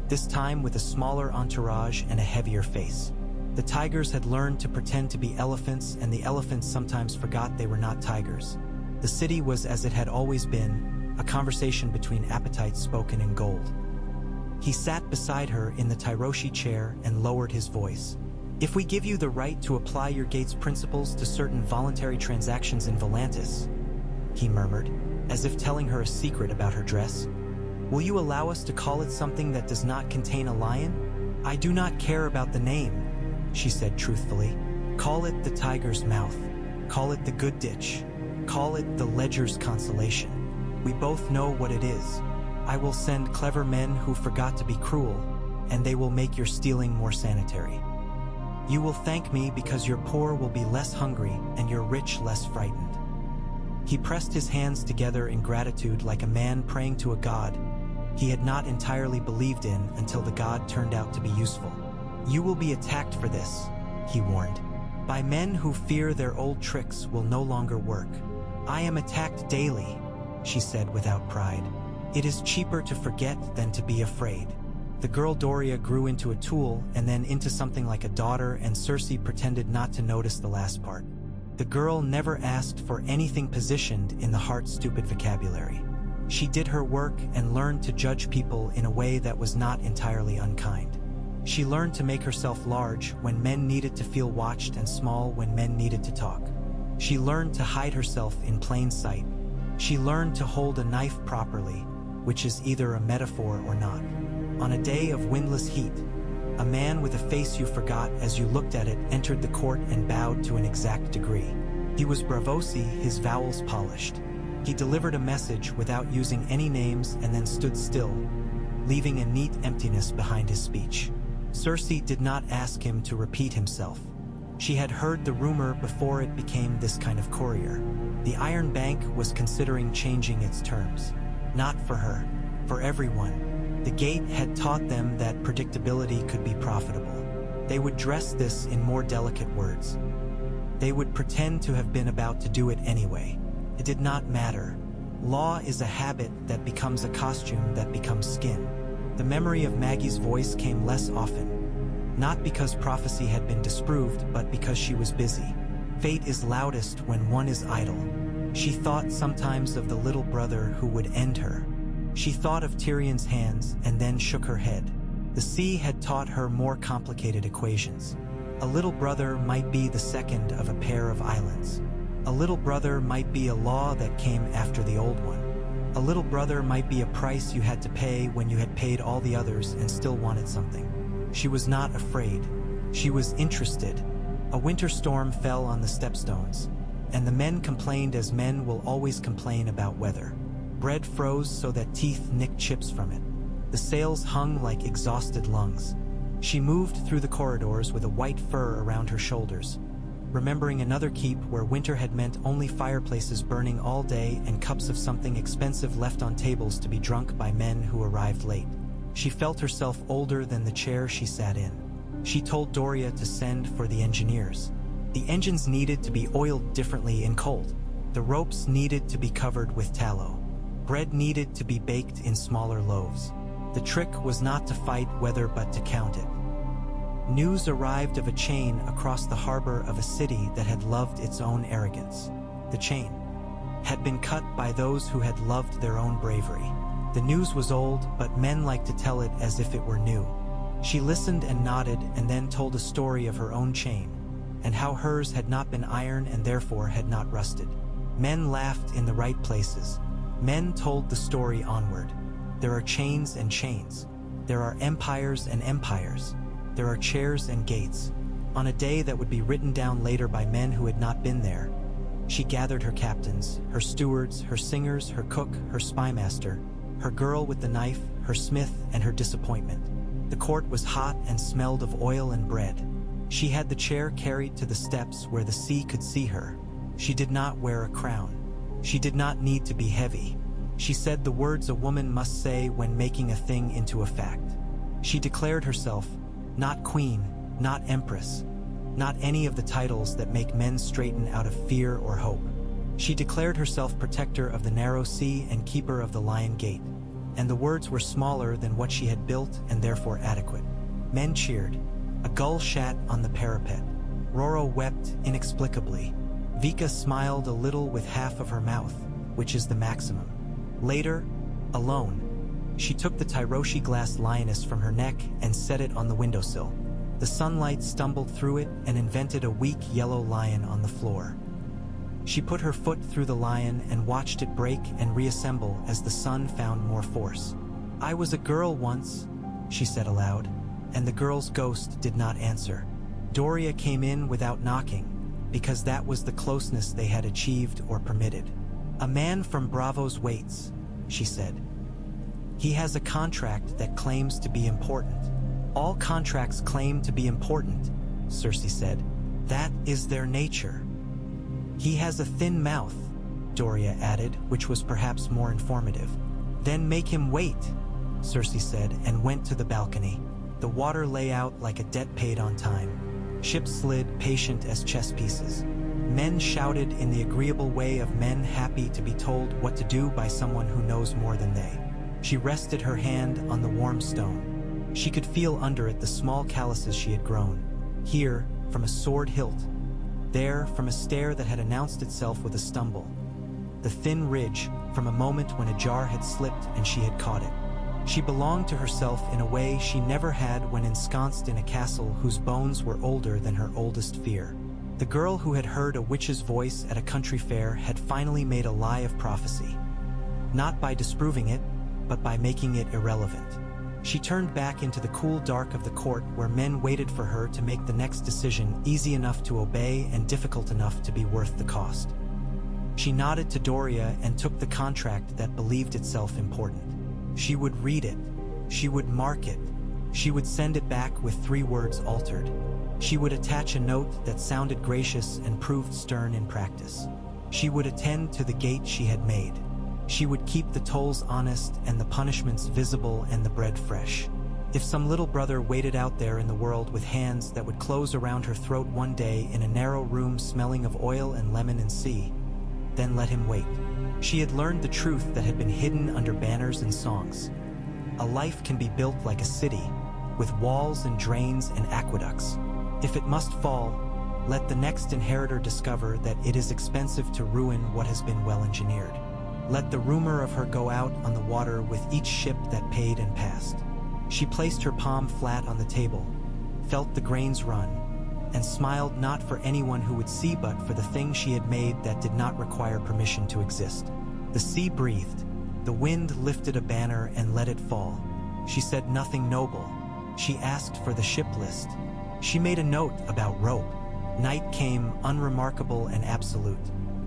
this time with a smaller entourage and a heavier face. The tigers had learned to pretend to be elephants, and the elephants sometimes forgot they were not tigers. The city was as it had always been, a conversation between appetites spoken in gold. He sat beside her in the Tyroshi chair and lowered his voice. "If we give you the right to apply your gate's principles to certain voluntary transactions in Volantis," he murmured, as if telling her a secret about her dress, "will you allow us to call it something that does not contain a lion?" "I do not care about the name," she said truthfully. "Call it the Tiger's Mouth. Call it the Good Ditch. Call it the Ledger's Consolation. We both know what it is. I will send clever men who forgot to be cruel, and they will make your stealing more sanitary." You will thank me because your poor will be less hungry and your rich less frightened." He pressed his hands together in gratitude like a man praying to a god he had not entirely believed in until the god turned out to be useful. "You will be attacked for this," he warned, "by men who fear their old tricks will no longer work." "I am attacked daily," she said without pride. "It is cheaper to forget than to be afraid." The girl Doria grew into a tool and then into something like a daughter, and Cersei pretended not to notice the last part. The girl never asked for anything positioned in the heart-stupid vocabulary. She did her work and learned to judge people in a way that was not entirely unkind. She learned to make herself large when men needed to feel watched and small when men needed to talk. She learned to hide herself in plain sight. She learned to hold a knife properly, which is either a metaphor or not. On a day of windless heat, a man with a face you forgot as you looked at it entered the court and bowed to an exact degree. He was Bravosi, his vowels polished. He delivered a message without using any names and then stood still, leaving a neat emptiness behind his speech. Cersei did not ask him to repeat himself. She had heard the rumor before it became this kind of courier. The Iron Bank was considering changing its terms. Not for her, for everyone. The gate had taught them that predictability could be profitable. They would dress this in more delicate words. They would pretend to have been about to do it anyway. It did not matter. Law is a habit that becomes a costume that becomes skin. The memory of Maggie's voice came less often. Not because prophecy had been disproved, but because she was busy. Fate is loudest when one is idle. She thought sometimes of the little brother who would end her. She thought of Tyrion's hands and then shook her head. The sea had taught her more complicated equations. A little brother might be the second of a pair of islands. A little brother might be a law that came after the old one. A little brother might be a price you had to pay when you had paid all the others and still wanted something. She was not afraid. She was interested. A winter storm fell on the stepstones, and the men complained as men will always complain about weather. Bread froze so that teeth nicked chips from it. The sails hung like exhausted lungs. She moved through the corridors with a white fur around her shoulders, remembering another keep where winter had meant only fireplaces burning all day and cups of something expensive left on tables to be drunk by men who arrived late. She felt herself older than the chair she sat in. She told Doria to send for the engineers. The engines needed to be oiled differently in cold. The ropes needed to be covered with tallow. Bread needed to be baked in smaller loaves. The trick was not to fight weather but to count it. News arrived of a chain across the harbor of a city that had loved its own arrogance. The chain had been cut by those who had loved their own bravery. The news was old, but men liked to tell it as if it were new. She listened and nodded and then told a story of her own chain, and how hers had not been iron and therefore had not rusted. Men laughed in the right places. Men told the story onward. There are chains and chains. There are empires and empires. There are chairs and gates. On a day that would be written down later by men who had not been there, she gathered her captains, her stewards, her singers, her cook, her spymaster, her girl with the knife, her smith, and her disappointment. The court was hot and smelled of oil and bread. She had the chair carried to the steps where the sea could see her. She did not wear a crown. She did not need to be heavy. She said the words a woman must say when making a thing into a fact. She declared herself not queen, not empress, not any of the titles that make men straighten out of fear or hope. She declared herself protector of the narrow sea and keeper of the Lion Gate, and the words were smaller than what she had built and therefore adequate. Men cheered. A gull shat on the parapet. Roro wept inexplicably. Vika smiled a little with half of her mouth, which is the maximum. Later, alone, she took the Tyroshi glass lioness from her neck and set it on the windowsill. The sunlight stumbled through it and invented a weak yellow lion on the floor. She put her foot through the lion and watched it break and reassemble as the sun found more force. "I was a girl once," she said aloud, and the girl's ghost did not answer. Doria came in without knocking, because that was the closeness they had achieved or permitted. "A man from Bravos waits," she said. "He has a contract that claims to be important. All contracts claim to be important, Cersei said. "That is their nature." "He has a thin mouth," Doria added, which was perhaps more informative. "Then make him wait," Cersei said, and went to the balcony. The water lay out like a debt paid on time. Ships slid, patient as chess pieces. Men shouted in the agreeable way of men happy to be told what to do by someone who knows more than they. She rested her hand on the warm stone. She could feel under it the small calluses she had grown. Here, from a sword hilt. There, from a stare that had announced itself with a stumble. The thin ridge, from a moment when a jar had slipped and she had caught it. She belonged to herself in a way she never had when ensconced in a castle whose bones were older than her oldest fear. The girl who had heard a witch's voice at a country fair had finally made a lie of prophecy. Not by disproving it, but by making it irrelevant. She turned back into the cool dark of the court where men waited for her to make the next decision easy enough to obey and difficult enough to be worth the cost. She nodded to Doria and took the contract that believed itself important. She would read it. She would mark it. She would send it back with 3 words altered. She would attach a note that sounded gracious and proved stern in practice. She would attend to the gate she had made. She would keep the tolls honest and the punishments visible and the bread fresh. If some little brother waited out there in the world with hands that would close around her throat one day in a narrow room smelling of oil and lemon and sea, then let him wait. She had learned the truth that had been hidden under banners and songs. A life can be built like a city, with walls and drains and aqueducts. If it must fall, let the next inheritor discover that it is expensive to ruin what has been well engineered. Let the rumor of her go out on the water with each ship that paid and passed. She placed her palm flat on the table, felt the grains run, and smiled not for anyone who would see but for the thing she had made that did not require permission to exist. The sea breathed. The wind lifted a banner and let it fall. She said nothing noble. She asked for the ship list. She made a note about rope. Night came, unremarkable and absolute.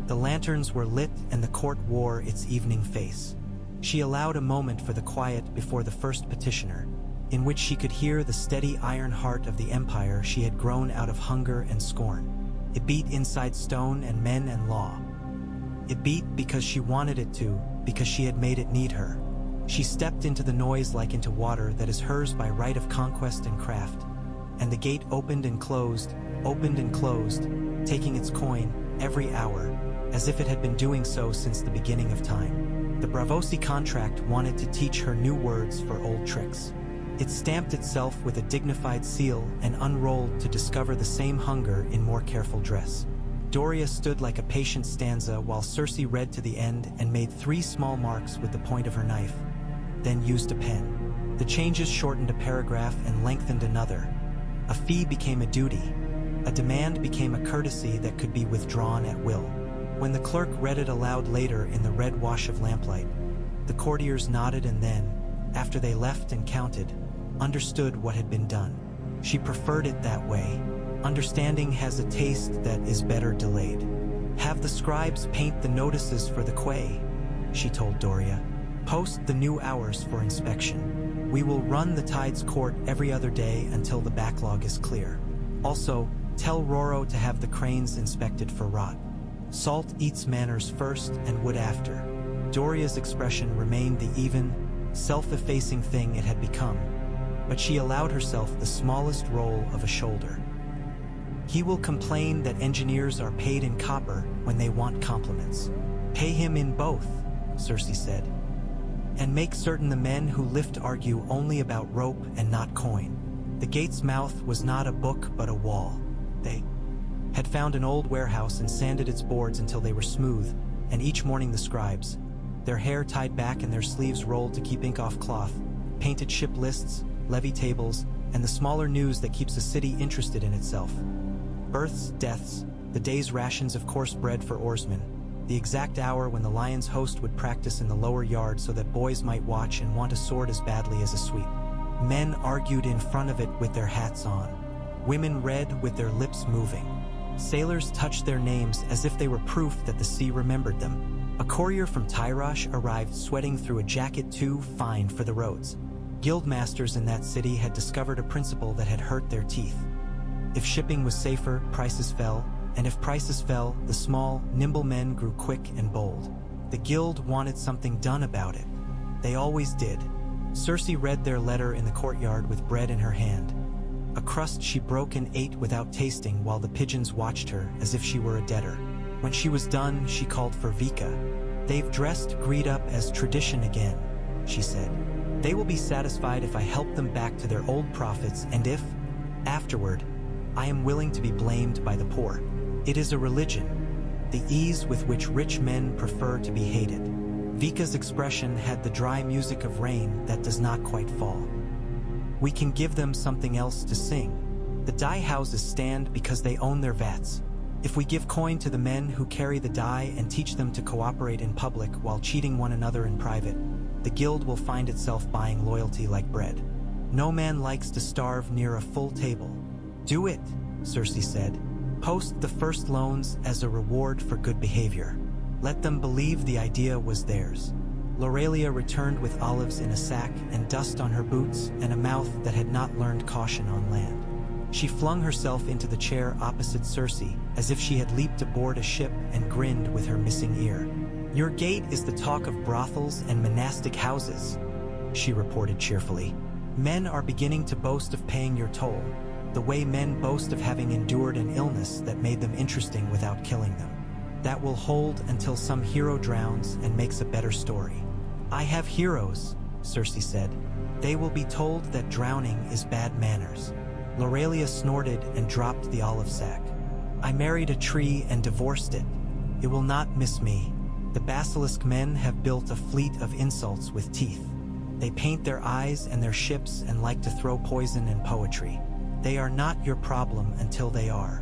The lanterns were lit and the court wore its evening face. She allowed a moment for the quiet before the first petitioner, in which she could hear the steady iron heart of the empire she had grown out of hunger and scorn. It beat inside stone and men and law. It beat because she wanted it to, because she had made it need her. She stepped into the noise like into water that is hers by right of conquest and craft. And the gate opened and closed, taking its coin every hour, as if it had been doing so since the beginning of time. The Bravosi contract wanted to teach her new words for old tricks. It stamped itself with a dignified seal and unrolled to discover the same hunger in more careful dress. Doria stood like a patient stanza while Cersei read to the end and made 3 small marks with the point of her knife, then used a pen. The changes shortened a paragraph and lengthened another. A fee became a duty. A demand became a courtesy that could be withdrawn at will. When the clerk read it aloud later in the red wash of lamplight, the courtiers nodded and then, after they left and counted, understood what had been done. She preferred it that way. Understanding has a taste that is better delayed. Have the scribes paint the notices for the quay, she told Doria. Post the new hours for inspection. We will run the tides court every other day until the backlog is clear. Also, tell Roro to have the cranes inspected for rot. Salt eats manners first and wood after. Doria's expression remained the even, self-effacing thing it had become, but she allowed herself the smallest roll of a shoulder. He will complain that engineers are paid in copper when they want compliments. Pay him in both, Cersei said. And make certain the men who lift argue only about rope and not coin. The gate's mouth was not a book but a wall. They had found an old warehouse and sanded its boards until they were smooth, and each morning the scribes, their hair tied back and their sleeves rolled to keep ink off cloth, painted ship lists, levy tables, and the smaller news that keeps a city interested in itself. Births, deaths, the day's rations of coarse bread for oarsmen, the exact hour when the Lion's host would practice in the lower yard so that boys might watch and want a sword as badly as a sweep. Men argued in front of it with their hats on. Women read with their lips moving. Sailors touched their names as if they were proof that the sea remembered them. A courier from Tyrosh arrived sweating through a jacket too fine for the roads. Guildmasters in that city had discovered a principle that had hurt their teeth. If shipping was safer, prices fell, and if prices fell, the small, nimble men grew quick and bold. The guild wanted something done about it. They always did. Cersei read their letter in the courtyard with bread in her hand. A crust she broke and ate without tasting while the pigeons watched her as if she were a debtor. When she was done, she called for Vika. "They've dressed Greed up as tradition again," she said. "They will be satisfied if I help them back to their old profits, and if, afterward, I am willing to be blamed by the poor. It is a religion, the ease with which rich men prefer to be hated." Vika's expression had the dry music of rain that does not quite fall. "We can give them something else to sing. The dye houses stand because they own their vats. If we give coin to the men who carry the dye and teach them to cooperate in public while cheating one another in private, the guild will find itself buying loyalty like bread. No man likes to starve near a full table." "Do it," Cersei said. "Post the first loans as a reward for good behavior. Let them believe the idea was theirs." Lorelia returned with olives in a sack and dust on her boots and a mouth that had not learned caution on land. She flung herself into the chair opposite Cersei, as if she had leaped aboard a ship, and grinned with her missing ear. "Your gate is the talk of brothels and monastic houses," she reported cheerfully. "Men are beginning to boast of paying your toll, the way men boast of having endured an illness that made them interesting without killing them. That will hold until some hero drowns and makes a better story." "I have heroes," Cersei said. "They will be told that drowning is bad manners." Lorelia snorted and dropped the olive sack. "I married a tree and divorced it. It will not miss me. The basilisk men have built a fleet of insults with teeth. They paint their eyes and their ships and like to throw poison and poetry. They are not your problem until they are."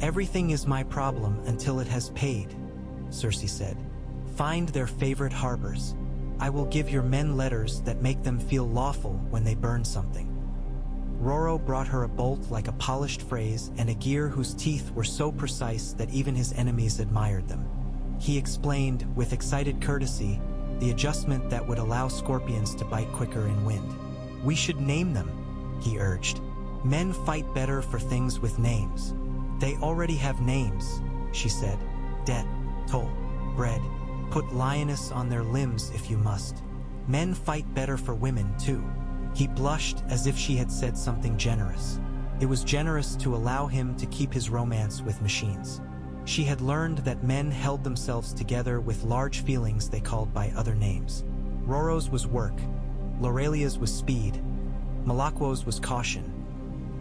"Everything is my problem until it has paid," Cersei said. "Find their favorite harbors. I will give your men letters that make them feel lawful when they burn something." Roro brought her a bolt like a polished phrase and a gear whose teeth were so precise that even his enemies admired them. He explained, with excited courtesy, the adjustment that would allow scorpions to bite quicker in wind. "We should name them," he urged. "Men fight better for things with names." "They already have names," she said. "Debt, toll, bread. Put lioness on their limbs if you must. Men fight better for women, too." He blushed as if she had said something generous. It was generous to allow him to keep his romance with machines. She had learned that men held themselves together with large feelings they called by other names. Roro's was work. Lorelia's was speed. Malakwo's was caution.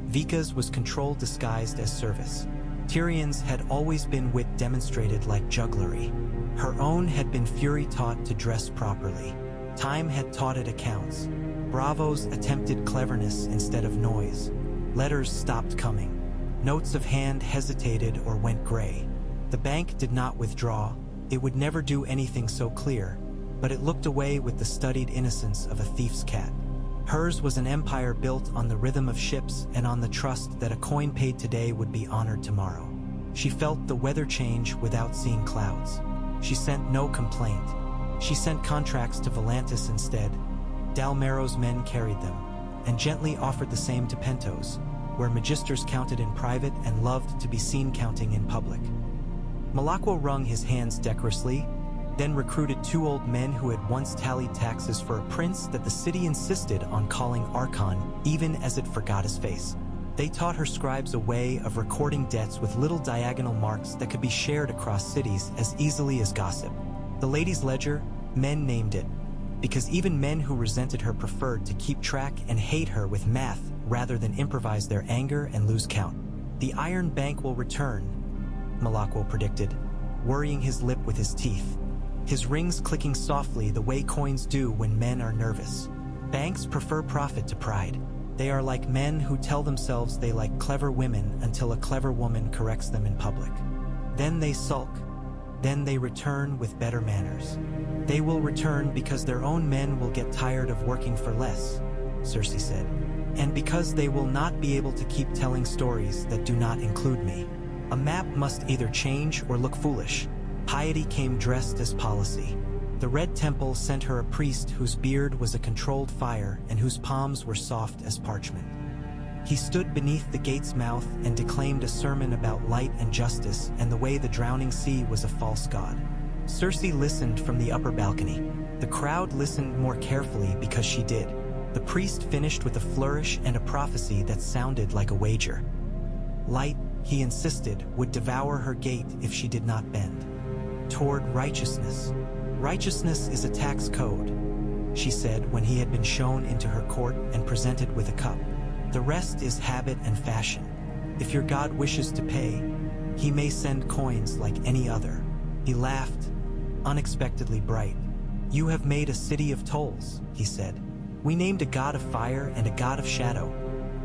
Vika's was control disguised as service. Tyrion's had always been wit demonstrated like jugglery. Her own had been fury taught to dress properly. Time had taught it accounts. Bravo's attempted cleverness instead of noise. Letters stopped coming. Notes of hand hesitated or went gray. The bank did not withdraw. It would never do anything so clear, but it looked away with the studied innocence of a thief's cat. Hers was an empire built on the rhythm of ships and on the trust that a coin paid today would be honored tomorrow. She felt the weather change without seeing clouds. She sent no complaint. She sent contracts to Volantis instead. Dalmero's men carried them, and gently offered the same to Pentos, where magisters counted in private and loved to be seen counting in public. Malakwo wrung his hands decorously, then recruited 2 old men who had once tallied taxes for a prince that the city insisted on calling Archon, even as it forgot his face. They taught her scribes a way of recording debts with little diagonal marks that could be shared across cities as easily as gossip. The lady's ledger, men named it, because even men who resented her preferred to keep track and hate her with math rather than improvise their anger and lose count. "The Iron Bank will return," Malakwo predicted, worrying his lip with his teeth, his rings clicking softly the way coins do when men are nervous. "Banks prefer profit to pride. They are like men who tell themselves they like clever women until a clever woman corrects them in public. Then they sulk. Then they return with better manners. They will return because their own men will get tired of working for less," Cersei said, "and because they will not be able to keep telling stories that do not include me. A map must either change or look foolish. Piety came dressed as policy. The Red Temple sent her a priest whose beard was a controlled fire and whose palms were soft as parchment. He stood beneath the gate's mouth and declaimed a sermon about light and justice and the way the drowning sea was a false god. Cersei listened from the upper balcony. The crowd listened more carefully because she did. The priest finished with a flourish and a prophecy that sounded like a wager. Light, he insisted, would devour her gate if she did not bend toward righteousness. Righteousness is a tax code, she said when he had been shown into her court and presented with a cup. The rest is habit and fashion. If your God wishes to pay, he may send coins like any other. He laughed, unexpectedly bright. You have made a city of tolls, he said. We named a god of fire and a god of shadow.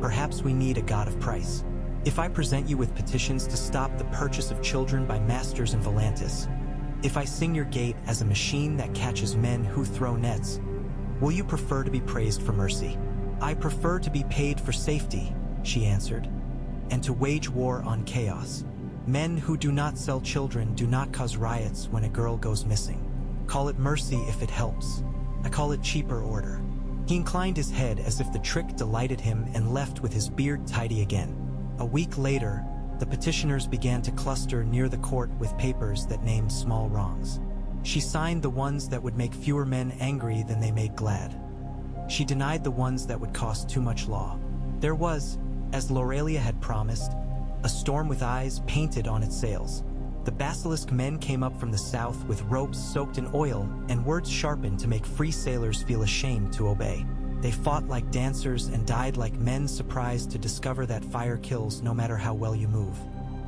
Perhaps we need a god of price. If I present you with petitions to stop the purchase of children by masters in Volantis, if I sing your gate as a machine that catches men who throw nets, will you prefer to be praised for mercy? I prefer to be paid for safety, she answered, and to wage war on chaos. Men who do not sell children do not cause riots when a girl goes missing. Call it mercy if it helps. I call it cheaper order. He inclined his head as if the trick delighted him and left with his beard tidy again. A week later, the petitioners began to cluster near the court with papers that named small wrongs. She signed the ones that would make fewer men angry than they made glad. She denied the ones that would cost too much law. There was, as Lorelia had promised, a storm with eyes painted on its sails. The basilisk men came up from the south with ropes soaked in oil and words sharpened to make free sailors feel ashamed to obey. They fought like dancers and died like men surprised to discover that fire kills no matter how well you move.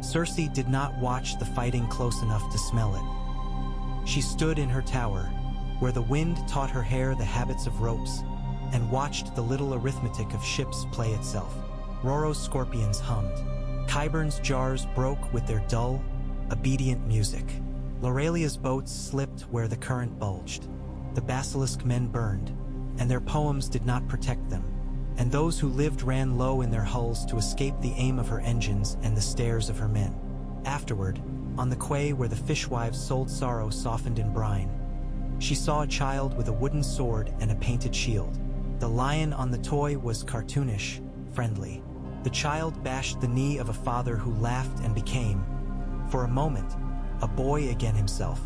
Cersei did not watch the fighting close enough to smell it. She stood in her tower, where the wind taught her hair the habits of ropes, and watched the little arithmetic of ships play itself. Roro's scorpions hummed. Qyburn's jars broke with their dull, obedient music. Lorelia's boats slipped where the current bulged. The basilisk men burned, and their poems did not protect them, and those who lived ran low in their hulls to escape the aim of her engines and the stares of her men. Afterward, on the quay where the fishwives sold sorrow softened in brine, she saw a child with a wooden sword and a painted shield. The lion on the toy was cartoonish, friendly. The child bashed the knee of a father who laughed and became, for a moment, a boy again himself.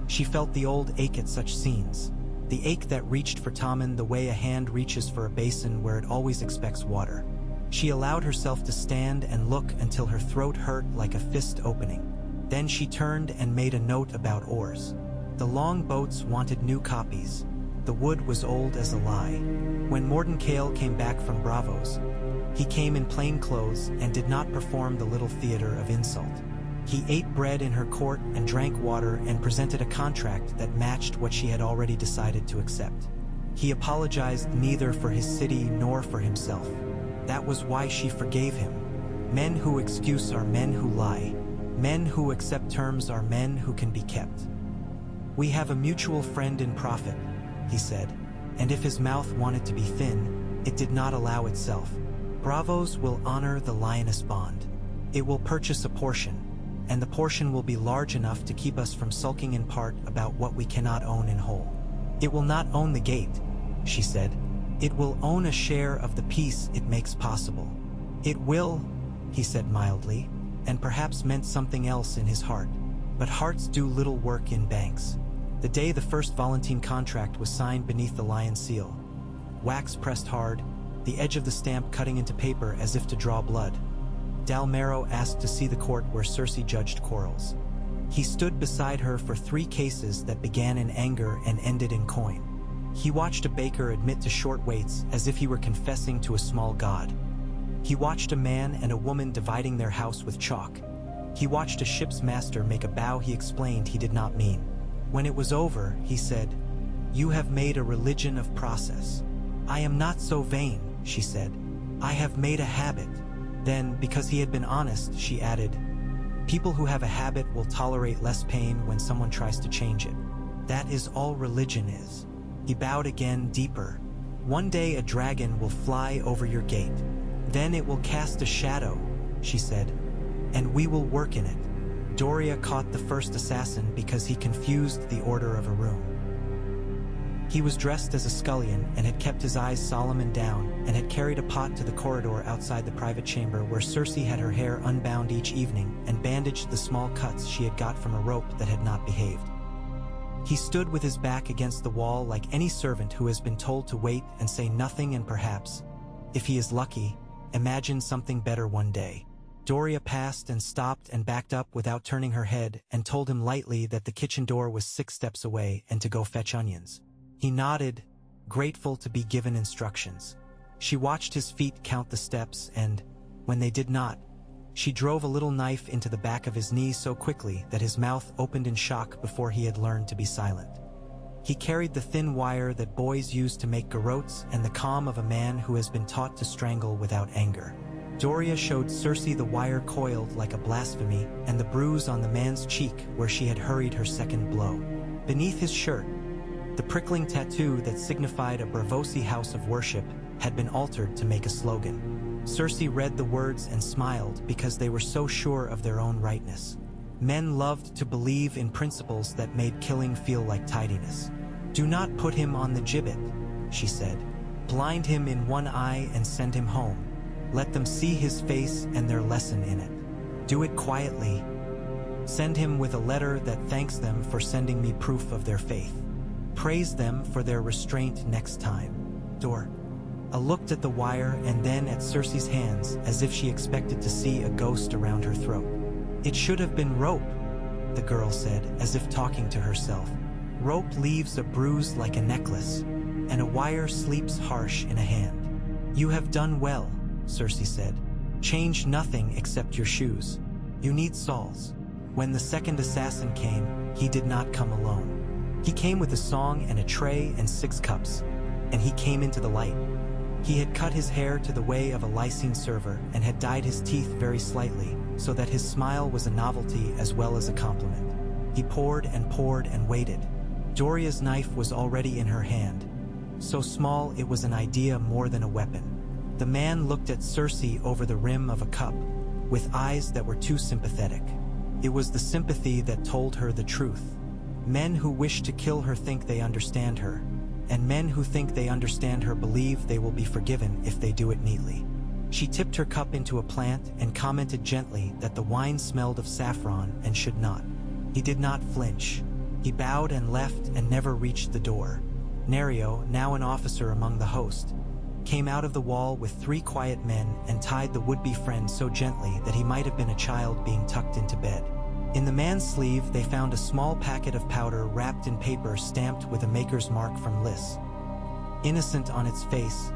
She felt the old ache at such scenes, the ache that reached for Tommen the way a hand reaches for a basin where it always expects water. She allowed herself to stand and look until her throat hurt like a fist opening. Then she turned and made a note about oars. The long boats wanted new copies. The wood was old as a lie. When Mordenkail came back from Bravos, he came in plain clothes and did not perform the little theater of insult. He ate bread in her court and drank water and presented a contract that matched what she had already decided to accept. He apologized neither for his city nor for himself. That was why she forgave him. Men who excuse are men who lie. Men who accept terms are men who can be kept. We have a mutual friend in Prophet, he said, and if his mouth wanted to be thin, it did not allow itself. Bravos will honor the lioness bond. It will purchase a portion, and the portion will be large enough to keep us from sulking in part about what we cannot own in whole. It will not own the gate, she said. It will own a share of the peace it makes possible. It will, he said mildly, and perhaps meant something else in his heart. But hearts do little work in banks. The day the first Volantine contract was signed beneath the lion seal, wax pressed hard, the edge of the stamp cutting into paper as if to draw blood. Dalmero asked to see the court where Cersei judged quarrels. He stood beside her for 3 cases that began in anger and ended in coin. He watched a baker admit to short waits as if he were confessing to a small god. He watched a man and a woman dividing their house with chalk. He watched a ship's master make a bow he explained he did not mean. When it was over, he said, "You have made a religion of process." "I am not so vain," she said. "I have made a habit." Then, because he had been honest, she added, "People who have a habit will tolerate less pain when someone tries to change it. That is all religion is." He bowed again, deeper. "One day a dragon will fly over your gate. Then it will cast a shadow," she said, "and we will work in it." Doria caught the first assassin because he confused the order of a room. He was dressed as a scullion and had kept his eyes solemn and down, and had carried a pot to the corridor outside the private chamber where Cersei had her hair unbound each evening and bandaged the small cuts she had got from a rope that had not behaved. He stood with his back against the wall like any servant who has been told to wait and say nothing and perhaps, if he is lucky, imagine something better one day. Doria passed and stopped and backed up without turning her head and told him lightly that the kitchen door was 6 steps away and to go fetch onions. He nodded, grateful to be given instructions. She watched his feet count the steps and, when they did not, she drove a little knife into the back of his knee so quickly that his mouth opened in shock before he had learned to be silent. He carried the thin wire that boys use to make garrotes and the calm of a man who has been taught to strangle without anger. Doria showed Cersei the wire coiled like a blasphemy and the bruise on the man's cheek where she had hurried her second blow. Beneath his shirt, the prickling tattoo that signified a Braavosi house of worship had been altered to make a slogan. Cersei read the words and smiled because they were so sure of their own rightness. Men loved to believe in principles that made killing feel like tidiness. "Do not put him on the gibbet," she said. "Blind him in one eye and send him home. Let them see his face and their lesson in it. Do it quietly. Send him with a letter that thanks them for sending me proof of their faith. Praise them for their restraint next time." Dor looked at the wire and then at Cersei's hands as if she expected to see a ghost around her throat. "It should have been rope," the girl said, as if talking to herself. "Rope leaves a bruise like a necklace, and a wire sleeps harsh in a hand." "You have done well," Cersei said. "Change nothing except your shoes. You need soles." When the second assassin came, he did not come alone. He came with a song and a tray and 6 cups, and he came into the light. He had cut his hair to the way of a Lycene server and had dyed his teeth very slightly, so that his smile was a novelty as well as a compliment. He poured and waited. Doria's knife was already in her hand, so small it was an idea more than a weapon. The man looked at Cersei over the rim of a cup, with eyes that were too sympathetic. It was the sympathy that told her the truth. Men who wish to kill her think they understand her, and men who think they understand her believe they will be forgiven if they do it neatly. She tipped her cup into a plant and commented gently that the wine smelled of saffron and should not. He did not flinch. He bowed and left and never reached the door. Nerio, now an officer among the host, came out of the wall with 3 quiet men and tied the would-be friend so gently that he might have been a child being tucked into bed. In the man's sleeve they found a small packet of powder wrapped in paper stamped with a maker's mark from Lys. Innocent on its face,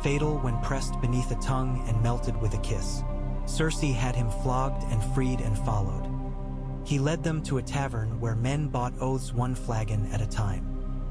fatal when pressed beneath a tongue and melted with a kiss. Cersei had him flogged and freed and followed. He led them to a tavern where men bought oaths 1 flagon at a time.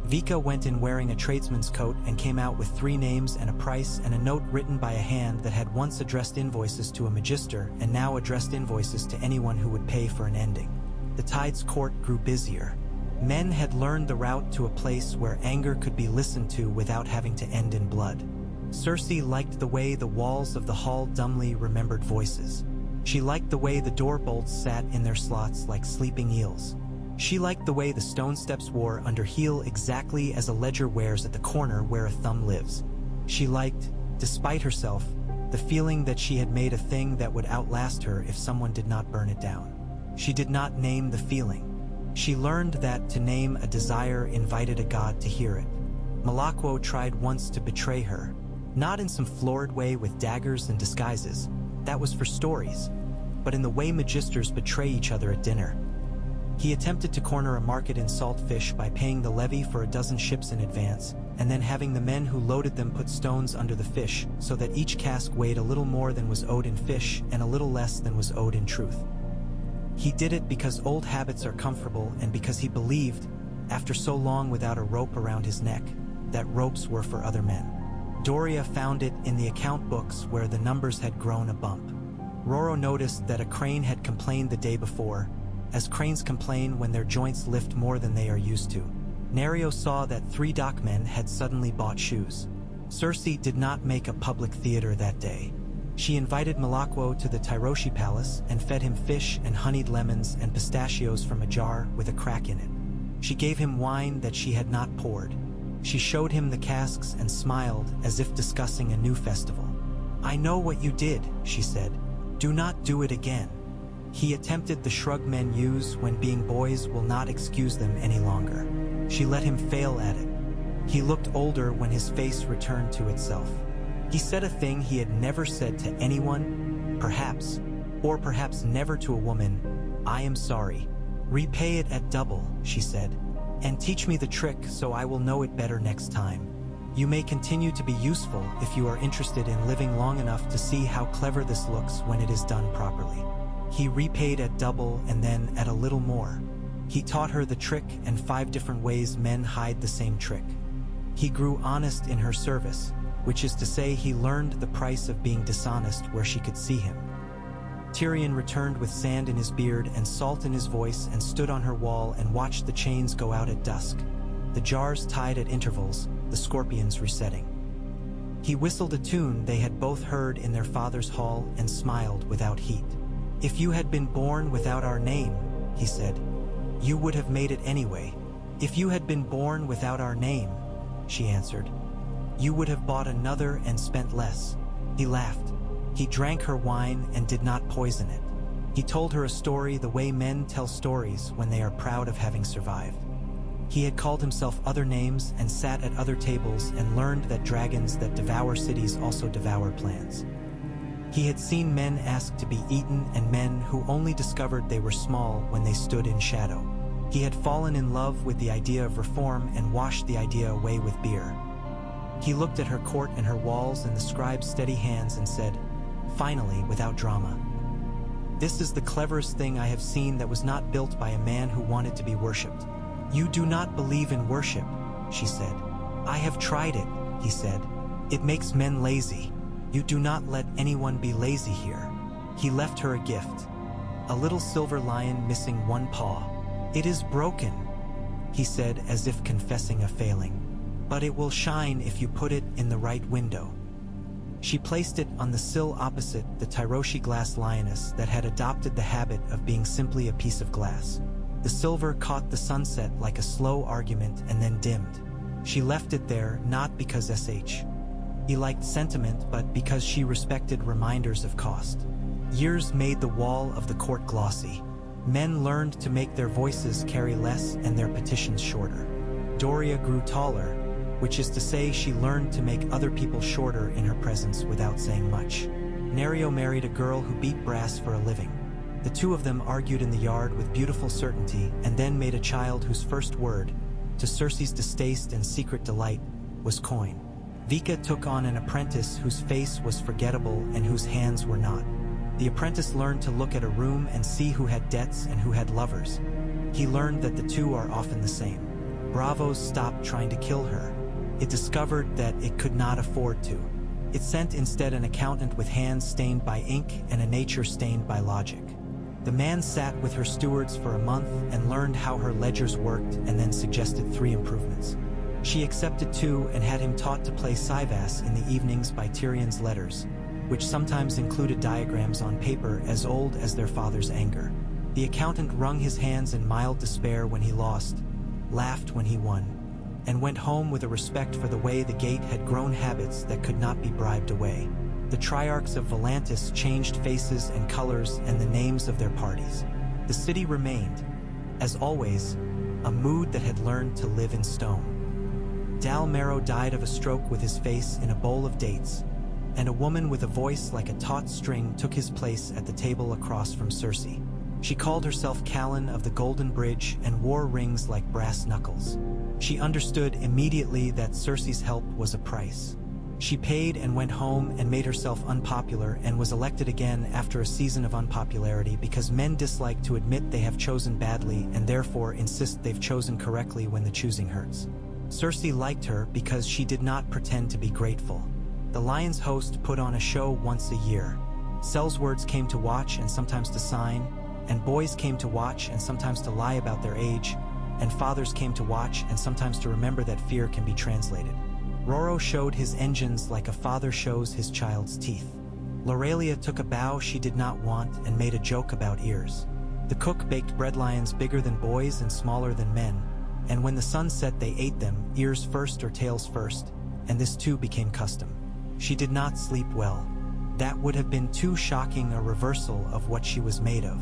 Vika went in wearing a tradesman's coat and came out with 3 names and a price and a note written by a hand that had once addressed invoices to a magister and now addressed invoices to anyone who would pay for an ending. The Tide's court grew busier. Men had learned the route to a place where anger could be listened to without having to end in blood. Cersei liked the way the walls of the hall dumbly remembered voices. She liked the way the door bolts sat in their slots like sleeping eels. She liked the way the stone steps wore under heel exactly as a ledger wears at the corner where a thumb lives. She liked, despite herself, the feeling that she had made a thing that would outlast her if someone did not burn it down. She did not name the feeling. She learned that to name a desire invited a god to hear it. Malakwo tried once to betray her, not in some florid way with daggers and disguises, that was for stories, but in the way magisters betray each other at dinner. He attempted to corner a market in salt fish by paying the levy for a dozen ships in advance, and then having the men who loaded them put stones under the fish so that each cask weighed a little more than was owed in fish and a little less than was owed in truth. He did it because old habits are comfortable and because he believed, after so long without a rope around his neck, that ropes were for other men. Doria found it in the account books where the numbers had grown a bump. Roro noticed that a crane had complained the day before, as cranes complain when their joints lift more than they are used to. Nerio saw that 3 dockmen had suddenly bought shoes. Cersei did not make a public theater that day. She invited Malakwo to the Tyroshi Palace and fed him fish and honeyed lemons and pistachios from a jar with a crack in it. She gave him wine that she had not poured. She showed him the casks and smiled as if discussing a new festival. "I know what you did," she said. "Do not do it again." He attempted the shrug men use when being boys will not excuse them any longer. She let him fail at it. He looked older when his face returned to itself. He said a thing he had never said to anyone, perhaps, or perhaps never to a woman. "I am sorry. Repay it at double," she said, "and teach me the trick so I will know it better next time. You may continue to be useful if you are interested in living long enough to see how clever this looks when it is done properly." He repaid at double and then at a little more. He taught her the trick and 5 different ways men hide the same trick. He grew honest in her service, which is to say he learned the price of being dishonest where she could see him. Tyrion returned with sand in his beard and salt in his voice and stood on her wall and watched the chains go out at dusk, the jars tied at intervals, the scorpions resetting. He whistled a tune they had both heard in their father's hall and smiled without heat. "If you had been born without our name," he said, "you would have made it anyway." "If you had been born without our name," she answered, "you would have bought another and spent less." He laughed. He drank her wine and did not poison it. He told her a story the way men tell stories when they are proud of having survived. He had called himself other names and sat at other tables and learned that dragons that devour cities also devour plants. He had seen men ask to be eaten and men who only discovered they were small when they stood in shadow. He had fallen in love with the idea of reform and washed the idea away with beer. He looked at her court and her walls and the scribe's steady hands and said, finally, without drama, "This is the cleverest thing I have seen that was not built by a man who wanted to be worshipped." "You do not believe in worship," she said. "I have tried it," he said. "It makes men lazy. You do not let anyone be lazy here." He left her a gift, a little silver lion missing one paw. "It is broken," he said as if confessing a failing, "but it will shine if you put it in the right window." She placed it on the sill opposite the Tyroshi glass lioness that had adopted the habit of being simply a piece of glass. The silver caught the sunset like a slow argument and then dimmed. She left it there not because he liked sentiment, but because she respected reminders of cost. Years made the wall of the court glossy. Men learned to make their voices carry less and their petitions shorter. Doria grew taller, which is to say she learned to make other people shorter in her presence without saying much. Nerio married a girl who beat brass for a living. The two of them argued in the yard with beautiful certainty and then made a child whose first word, to Cersei's distaste and secret delight, was coin. Vika took on an apprentice whose face was forgettable and whose hands were not. The apprentice learned to look at a room and see who had debts and who had lovers. He learned that the two are often the same. Bravos stopped trying to kill her. It discovered that it could not afford to. It sent instead an accountant with hands stained by ink and a nature stained by logic. The man sat with her stewards for a month and learned how her ledgers worked and then suggested 3 improvements. She accepted 2 and had him taught to play Sivas in the evenings by Tyrion's letters, which sometimes included diagrams on paper as old as their father's anger. The accountant wrung his hands in mild despair when he lost, laughed when he won, and went home with a respect for the way the gate had grown habits that could not be bribed away. The Triarchs of Volantis changed faces and colors and the names of their parties. The city remained, as always, a mood that had learned to live in stone. Dal Marrow died of a stroke with his face in a bowl of dates, and a woman with a voice like a taut string took his place at the table across from Cersei. She called herself Callan of the Golden Bridge and wore rings like brass knuckles. She understood immediately that Cersei's help was a price. She paid and went home and made herself unpopular and was elected again after a season of unpopularity because men dislike to admit they have chosen badly and therefore insist they've chosen correctly when the choosing hurts. Cersei liked her because she did not pretend to be grateful. The Lion's host put on a show once a year. Sellswords came to watch and sometimes to sign, and boys came to watch and sometimes to lie about their age, and fathers came to watch and sometimes to remember that fear can be translated. Roro showed his engines like a father shows his child's teeth. Lorelia took a bow she did not want and made a joke about ears. The cook baked bread lions bigger than boys and smaller than men, and when the sun set they ate them, ears first or tails first, and this too became custom. She did not sleep well. That would have been too shocking a reversal of what she was made of.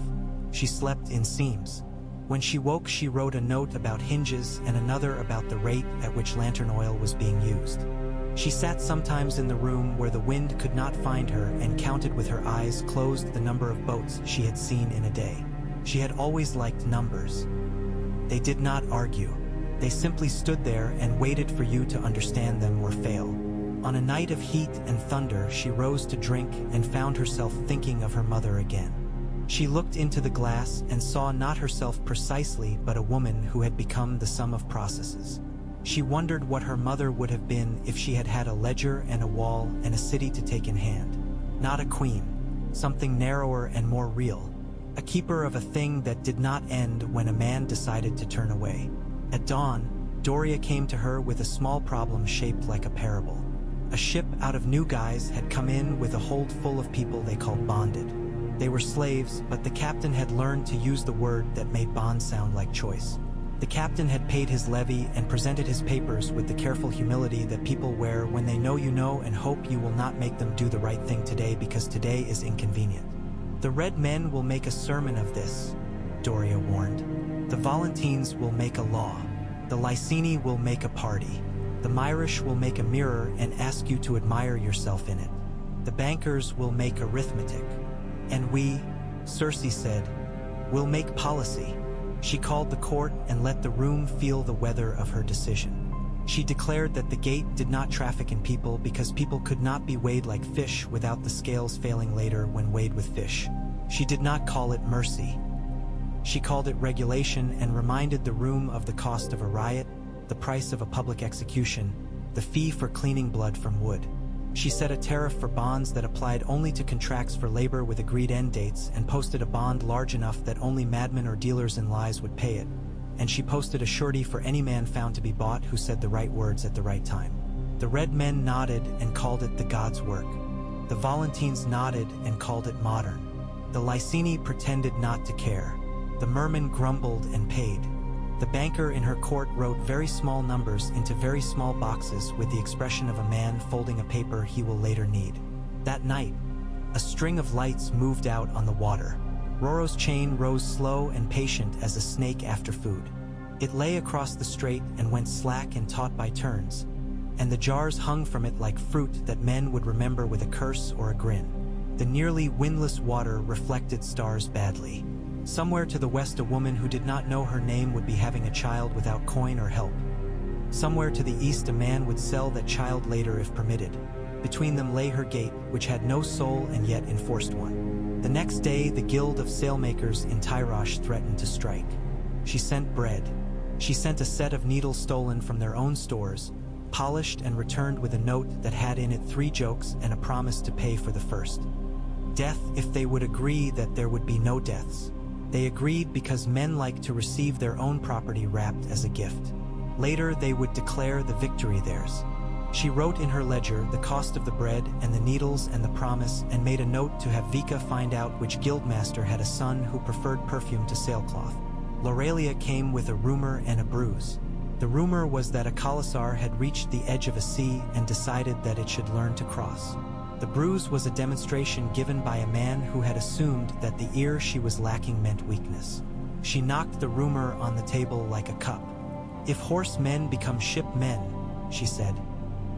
She slept in seams. When she woke, she wrote a note about hinges and another about the rate at which lantern oil was being used. She sat sometimes in the room where the wind could not find her and counted with her eyes closed the number of boats she had seen in a day. She had always liked numbers. They did not argue. They simply stood there and waited for you to understand them or fail. On a night of heat and thunder, she rose to drink and found herself thinking of her mother again. She looked into the glass and saw not herself precisely, but a woman who had become the sum of processes. She wondered what her mother would have been if she had had a ledger and a wall and a city to take in hand. Not a queen, something narrower and more real. A keeper of a thing that did not end when a man decided to turn away. At dawn, Doria came to her with a small problem shaped like a parable. A ship out of New Guise had come in with a hold full of people they called bonded. They were slaves, but the captain had learned to use the word that made bond sound like choice. The captain had paid his levy and presented his papers with the careful humility that people wear when they know you know and hope you will not make them do the right thing today because today is inconvenient. The red men will make a sermon of this, Doria warned. The Volantines will make a law. The Licini will make a party. The Myrish will make a mirror and ask you to admire yourself in it. The bankers will make arithmetic. And we, Cersei said, will make policy. She called the court and let the room feel the weather of her decision. She declared that the gate did not traffic in people because people could not be weighed like fish without the scales failing later when weighed with fish. She did not call it mercy. She called it regulation and reminded the room of the cost of a riot, the price of a public execution, the fee for cleaning blood from wood. She set a tariff for bonds that applied only to contracts for labor with agreed end dates and posted a bond large enough that only madmen or dealers in lies would pay it. And she posted a surety for any man found to be bought who said the right words at the right time. The red men nodded and called it the God's work. The Volantines nodded and called it modern. The Licini pretended not to care. The mermen grumbled and paid. The banker in her court wrote very small numbers into very small boxes with the expression of a man folding a paper he will later need. That night, a string of lights moved out on the water. Roro's chain rose slow and patient as a snake after food. It lay across the strait and went slack and taut by turns, and the jars hung from it like fruit that men would remember with a curse or a grin. The nearly windless water reflected stars badly. Somewhere to the west, a woman who did not know her name would be having a child without coin or help. Somewhere to the east, a man would sell that child later if permitted. Between them lay her gate, which had no soul and yet enforced one. The next day, the guild of sailmakers in Tyrosh threatened to strike. She sent bread. She sent a set of needles stolen from their own stores, polished and returned with a note that had in it 3 jokes and a promise to pay for the first. Death if they would agree that there would be no deaths. They agreed because men like to receive their own property wrapped as a gift. Later, they would declare the victory theirs. She wrote in her ledger the cost of the bread and the needles and the promise, and made a note to have Vika find out which guildmaster had a son who preferred perfume to sailcloth. Lorelia came with a rumor and a bruise. The rumor was that a Khalasar had reached the edge of a sea and decided that it should learn to cross. The bruise was a demonstration given by a man who had assumed that the ear she was lacking meant weakness. She knocked the rumor on the table like a cup. If horsemen become shipmen, she said,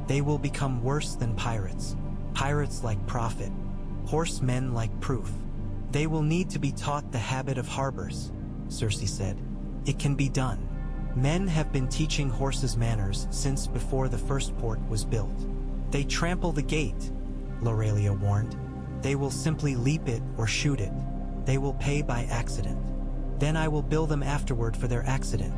they will become worse than pirates. Pirates like profit, horsemen like proof. They will need to be taught the habit of harbors, Cersei said. It can be done. Men have been teaching horses manners since before the first port was built. They trample the gate, Lorelia warned. They will simply leap it or shoot it. They will pay by accident. Then I will bill them afterward for their accident,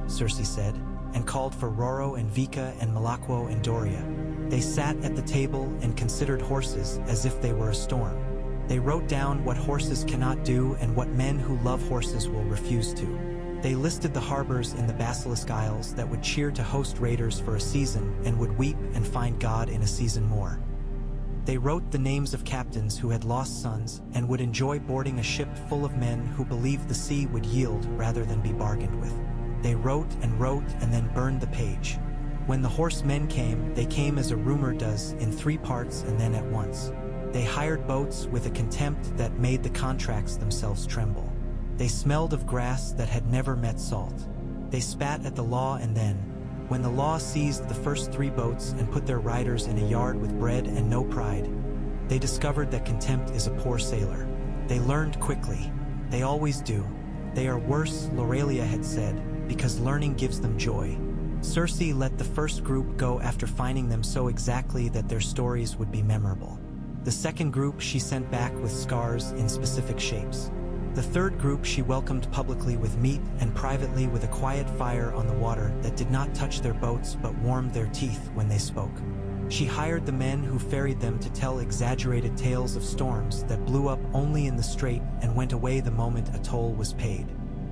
Cersei said, and called for Roro and Vika and Malakwo and Doria. They sat at the table and considered horses as if they were a storm. They wrote down what horses cannot do and what men who love horses will refuse to. They listed the harbors in the Basilisk Isles that would cheer to host raiders for a season and would weep and find God in a season more. They wrote the names of captains who had lost sons and would enjoy boarding a ship full of men who believed the sea would yield rather than be bargained with. They wrote and then burned the page. When the horsemen came, they came as a rumor does, in 3 parts and then at once. They hired boats with a contempt that made the contracts themselves tremble. They smelled of grass that had never met salt. They spat at the law, and then, when the law seized the first 3 boats and put their riders in a yard with bread and no pride, they discovered that contempt is a poor sailor. They learned quickly. They always do. They are worse, Lorelia had said, because learning gives them joy. Cersei let the first group go after finding them so exactly that their stories would be memorable. The second group she sent back with scars in specific shapes. The third group she welcomed publicly with meat and privately with a quiet fire on the water that did not touch their boats but warmed their teeth when they spoke. She hired the men who ferried them to tell exaggerated tales of storms that blew up only in the strait and went away the moment a toll was paid.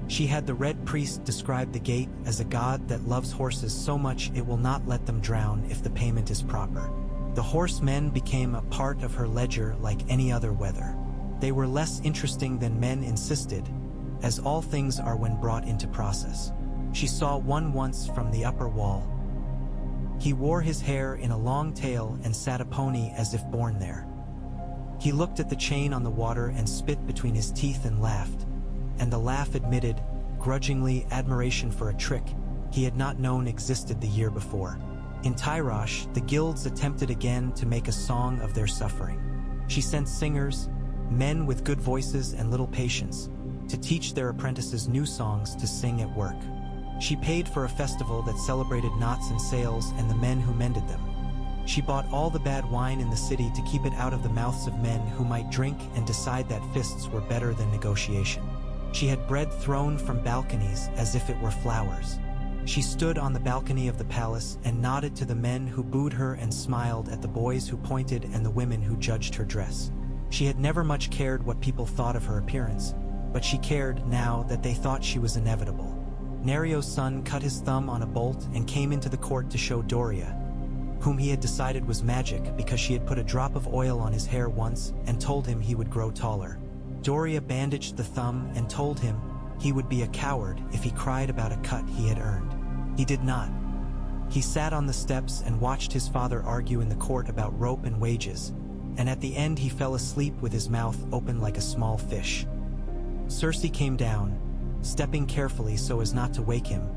She had the Red Priest describe the gate as a god that loves horses so much it will not let them drown if the payment is proper. The horsemen became a part of her ledger like any other weather. They were less interesting than men insisted, as all things are when brought into process. She saw one once from the upper wall. He wore his hair in a long tail and sat a pony as if born there. He looked at the chain on the water and spit between his teeth and laughed, and the laugh admitted, grudgingly, admiration for a trick he had not known existed the year before. In Tyrosh, the guilds attempted again to make a song of their suffering. She sent singers, men with good voices and little patience, to teach their apprentices new songs to sing at work. She paid for a festival that celebrated knots and sails and the men who mended them. She bought all the bad wine in the city to keep it out of the mouths of men who might drink and decide that fists were better than negotiation. She had bread thrown from balconies as if it were flowers. She stood on the balcony of the palace and nodded to the men who booed her and smiled at the boys who pointed and the women who judged her dress. She had never much cared what people thought of her appearance, but she cared now that they thought she was inevitable. Nerio's son cut his thumb on a bolt and came into the court to show Doria, whom he had decided was magic because she had put a drop of oil on his hair once and told him he would grow taller. Doria bandaged the thumb and told him he would be a coward if he cried about a cut he had earned. He did not. He sat on the steps and watched his father argue in the court about rope and wages, and at the end he fell asleep with his mouth open like a small fish. Cersei came down, stepping carefully so as not to wake him,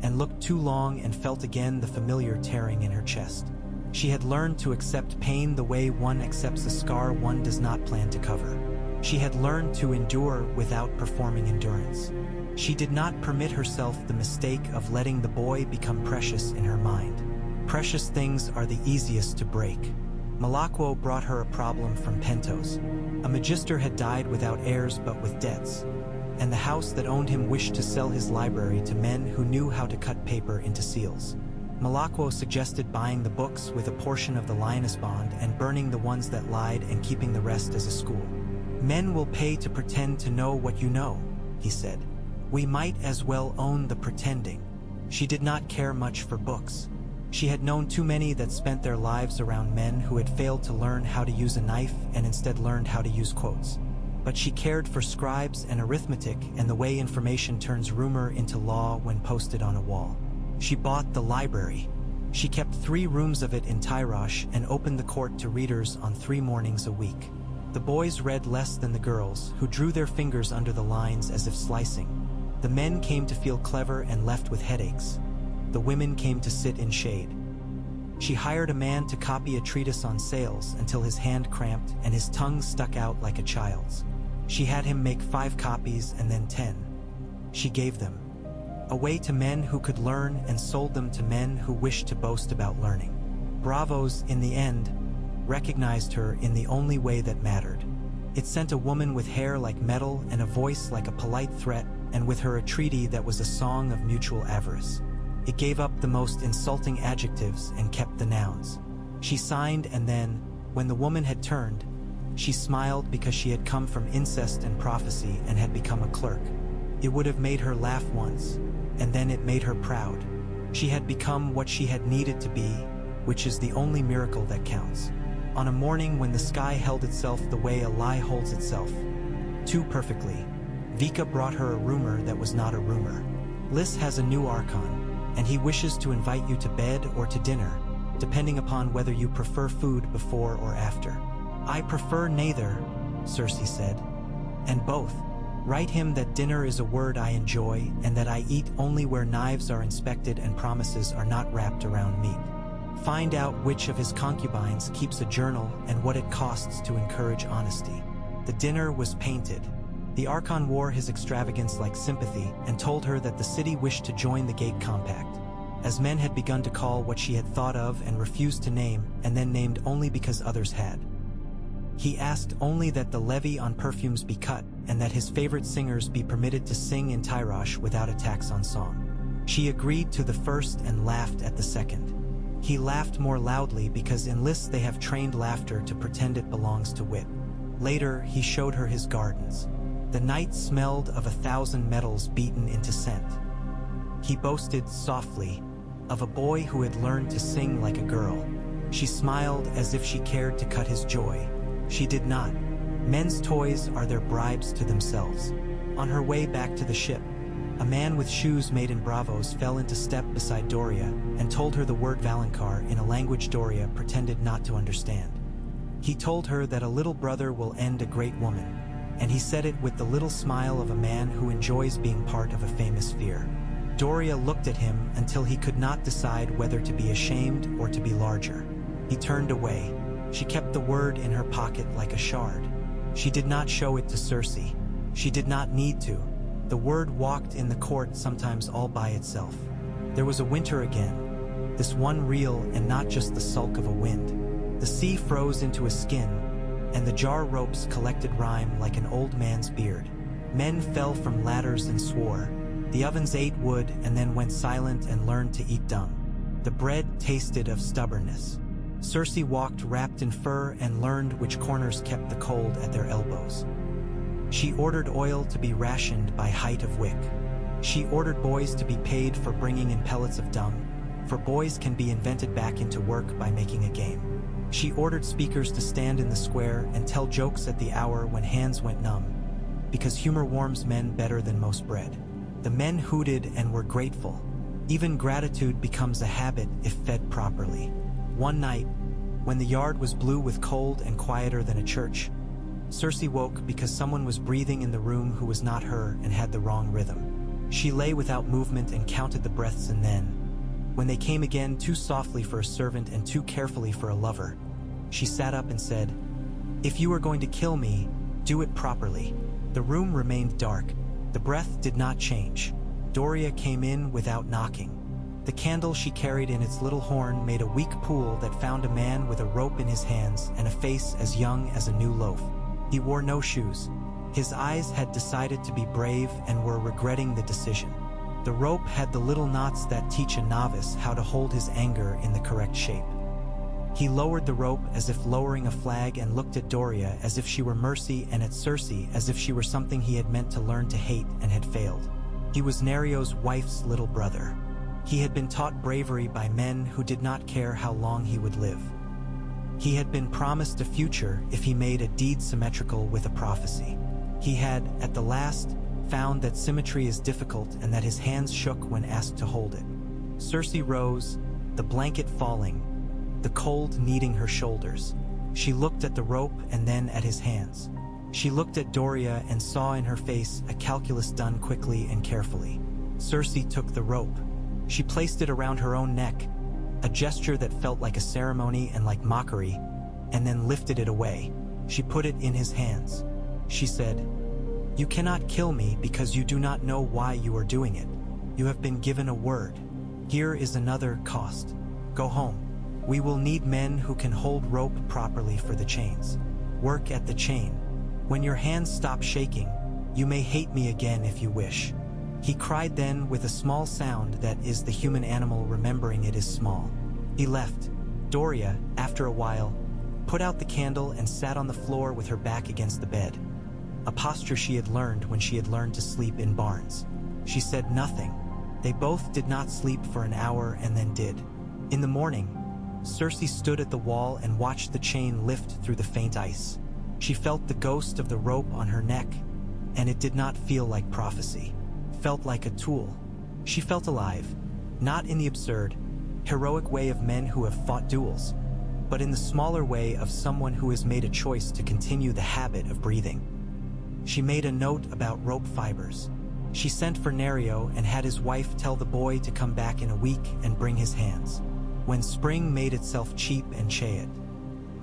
and looked too long and felt again the familiar tearing in her chest. She had learned to accept pain the way one accepts a scar one does not plan to cover. She had learned to endure without performing endurance. She did not permit herself the mistake of letting the boy become precious in her mind. Precious things are the easiest to break. Malaquo brought her a problem from Pentos. A magister had died without heirs but with debts, and the house that owned him wished to sell his library to men who knew how to cut paper into seals. Malaquo suggested buying the books with a portion of the lioness bond and burning the ones that lied and keeping the rest as a school. Men will pay to pretend to know what you know, he said. We might as well own the pretending. She did not care much for books. She had known too many that spent their lives around men who had failed to learn how to use a knife and instead learned how to use quotes. But she cared for scribes and arithmetic and the way information turns rumor into law when posted on a wall. She bought the library. She kept 3 rooms of it in Tyrosh and opened the court to readers on 3 mornings a week. The boys read less than the girls, who drew their fingers under the lines as if slicing. The men came to feel clever and left with headaches. The women came to sit in shade. She hired a man to copy a treatise on sales until his hand cramped and his tongue stuck out like a child's. She had him make 5 copies and then 10. She gave them away to men who could learn and sold them to men who wished to boast about learning. Bravos, in the end, recognized her in the only way that mattered. It sent a woman with hair like metal and a voice like a polite threat, and with her a treaty that was a song of mutual avarice. It gave up the most insulting adjectives and kept the nouns. She signed, and then, when the woman had turned, she smiled because she had come from incest and prophecy and had become a clerk. It would have made her laugh once, and then it made her proud. She had become what she had needed to be, which is the only miracle that counts. On a morning when the sky held itself the way a lie holds itself, too perfectly, Vika brought her a rumor that was not a rumor. Lys has a new archon, and he wishes to invite you to bed or to dinner, depending upon whether you prefer food before or after. I prefer neither, Cersei said. And both. Write him that dinner is a word I enjoy, and that I eat only where knives are inspected and promises are not wrapped around meat. Find out which of his concubines keeps a journal and what it costs to encourage honesty. The dinner was painted. The Archon wore his extravagance like sympathy and told her that the city wished to join the Gate Compact, as men had begun to call what she had thought of and refused to name, and then named only because others had. He asked only that the levy on perfumes be cut and that his favorite singers be permitted to sing in Tyrosh without a tax on song. She agreed to the first and laughed at the second. He laughed more loudly because in Lys they have trained laughter to pretend it belongs to wit. Later, he showed her his gardens. The night smelled of 1,000 metals beaten into scent. He boasted softly of a boy who had learned to sing like a girl. She smiled as if she cared to cut his joy. She did not. Men's toys are their bribes to themselves. On her way back to the ship, a man with shoes made in bravos fell into step beside Doria and told her the word Valonqar in a language Doria pretended not to understand. He told her that a little brother will end a great woman, and he said it with the little smile of a man who enjoys being part of a famous fear. Doria looked at him until he could not decide whether to be ashamed or to be larger. He turned away. She kept the word in her pocket like a shard. She did not show it to Cersei. She did not need to. The word walked in the court sometimes all by itself. There was a winter again, this one real and not just the sulk of a wind. The sea froze into a skin, and the jar ropes collected rime like an old man's beard. Men fell from ladders and swore. The ovens ate wood and then went silent and learned to eat dung. The bread tasted of stubbornness. Cersei walked wrapped in fur and learned which corners kept the cold at their elbows. She ordered oil to be rationed by height of wick. She ordered boys to be paid for bringing in pellets of dung, for boys can be invented back into work by making a game. She ordered speakers to stand in the square and tell jokes at the hour when hands went numb, because humor warms men better than most bread. The men hooted and were grateful. Even gratitude becomes a habit if fed properly. One night, when the yard was blue with cold and quieter than a church, Cersei woke because someone was breathing in the room who was not her and had the wrong rhythm. She lay without movement and counted the breaths, and then, when they came again too softly for a servant and too carefully for a lover, she sat up and said, "If you are going to kill me, do it properly." The room remained dark. The breath did not change. Doria came in without knocking. The candle she carried in its little horn made a weak pool that found a man with a rope in his hands and a face as young as a new loaf. He wore no shoes. His eyes had decided to be brave and were regretting the decision. The rope had the little knots that teach a novice how to hold his anger in the correct shape. He lowered the rope as if lowering a flag and looked at Doria as if she were mercy and at Cersei as if she were something he had meant to learn to hate and had failed. He was Nerio's wife's little brother. He had been taught bravery by men who did not care how long he would live. He had been promised a future if he made a deed symmetrical with a prophecy. He had, at the last, found that symmetry is difficult and that his hands shook when asked to hold it. Cersei rose, the blanket falling, the cold kneading her shoulders. She looked at the rope and then at his hands. She looked at Doria and saw in her face a calculus done quickly and carefully. Cersei took the rope. She placed it around her own neck, a gesture that felt like a ceremony and like mockery, and then lifted it away. She put it in his hands. She said, "You cannot kill me because you do not know why you are doing it. You have been given a word. Here is another cost. Go home. We will need men who can hold rope properly for the chains. Work at the chain. When your hands stop shaking, you may hate me again if you wish." He cried then with a small sound that is the human animal remembering it is small. He left. Doria, after a while, put out the candle and sat on the floor with her back against the bed, a posture she had learned when she had learned to sleep in barns. She said nothing. They both did not sleep for an hour and then did. In the morning, Cersei stood at the wall and watched the chain lift through the faint ice. She felt the ghost of the rope on her neck, and it did not feel like prophecy. Felt like a tool. She felt alive, not in the absurd, heroic way of men who have fought duels, but in the smaller way of someone who has made a choice to continue the habit of breathing. She made a note about rope fibers. She sent for Nerio and had his wife tell the boy to come back in a week and bring his hands. When spring made itself cheap and chayed.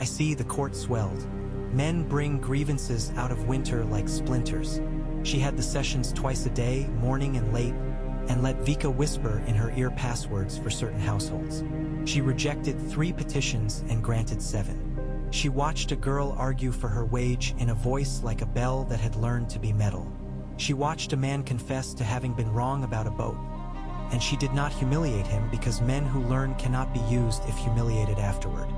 I see the court swelled. Men bring grievances out of winter like splinters. She had the sessions twice a day, morning and late, and let Vika whisper in her ear passwords for certain households. She rejected 3 petitions and granted 7. She watched a girl argue for her wage in a voice like a bell that had learned to be metal. She watched a man confess to having been wrong about a boat, and she did not humiliate him because men who learn cannot be used if humiliated afterward.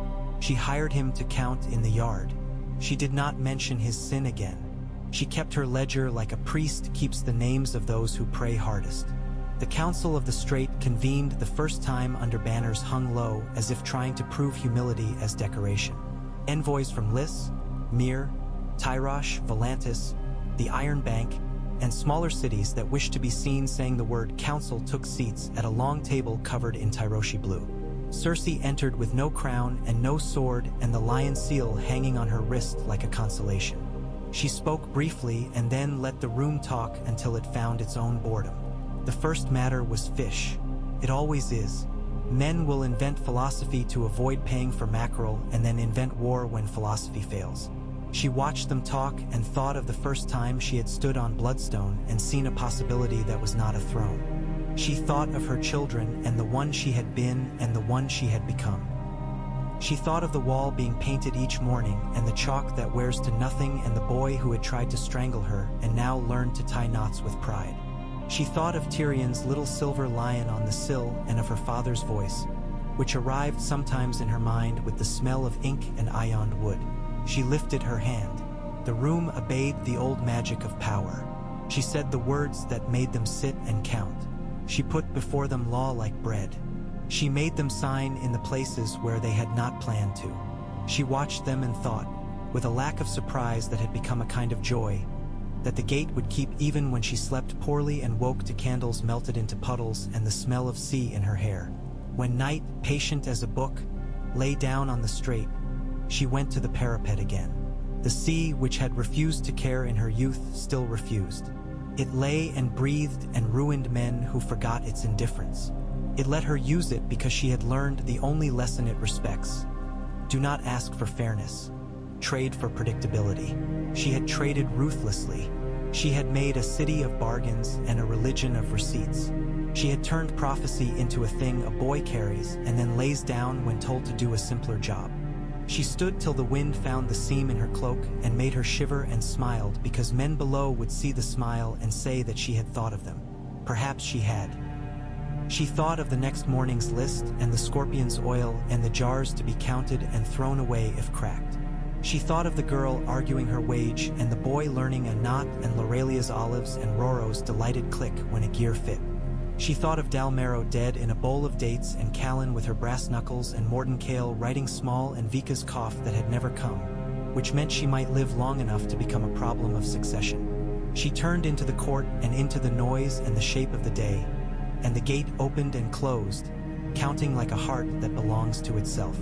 She hired him to count in the yard. She did not mention his sin again. She kept her ledger like a priest keeps the names of those who pray hardest. The Council of the Strait convened the first time under banners hung low as if trying to prove humility as decoration. Envoys from Lys, Mir, Tyrosh, Volantis, the Iron Bank, and smaller cities that wished to be seen saying the word council took seats at a long table covered in Tyroshi blue. Cersei entered with no crown and no sword and the lion seal hanging on her wrist like a consolation. She spoke briefly and then let the room talk until it found its own boredom. The first matter was fish. It always is. Men will invent philosophy to avoid paying for mackerel and then invent war when philosophy fails. She watched them talk and thought of the first time she had stood on Bloodstone and seen a possibility that was not a throne. She thought of her children and the one she had been and the one she had become. She thought of the wall being painted each morning and the chalk that wears to nothing and the boy who had tried to strangle her and now learned to tie knots with pride. She thought of Tyrion's little silver lion on the sill and of her father's voice, which arrived sometimes in her mind with the smell of ink and ioned wood. She lifted her hand. The room obeyed the old magic of power. She said the words that made them sit and count. She put before them law like bread. She made them sign in the places where they had not planned to. She watched them and thought, with a lack of surprise that had become a kind of joy, that the gate would keep even when she slept poorly and woke to candles melted into puddles and the smell of sea in her hair. When night, patient as a book, lay down on the strait, she went to the parapet again. The sea, which had refused to care in her youth, still refused. It lay and breathed and ruined men who forgot its indifference. It let her use it because she had learned the only lesson it respects. Do not ask for fairness. Trade for predictability. She had traded ruthlessly. She had made a city of bargains and a religion of receipts. She had turned prophecy into a thing a boy carries and then lays down when told to do a simpler job. She stood till the wind found the seam in her cloak and made her shiver and smiled because men below would see the smile and say that she had thought of them. Perhaps she had. She thought of the next morning's list and the scorpion's oil and the jars to be counted and thrown away if cracked. She thought of the girl arguing her wage and the boy learning a knot and Lorelia's olives and Roro's delighted click when a gear fit. She thought of Dalmero dead in a bowl of dates and Callan with her brass knuckles and Mordenkail writing small and Vika's cough that had never come, which meant she might live long enough to become a problem of succession. She turned into the court and into the noise and the shape of the day, and the gate opened and closed, counting like a heart that belongs to itself.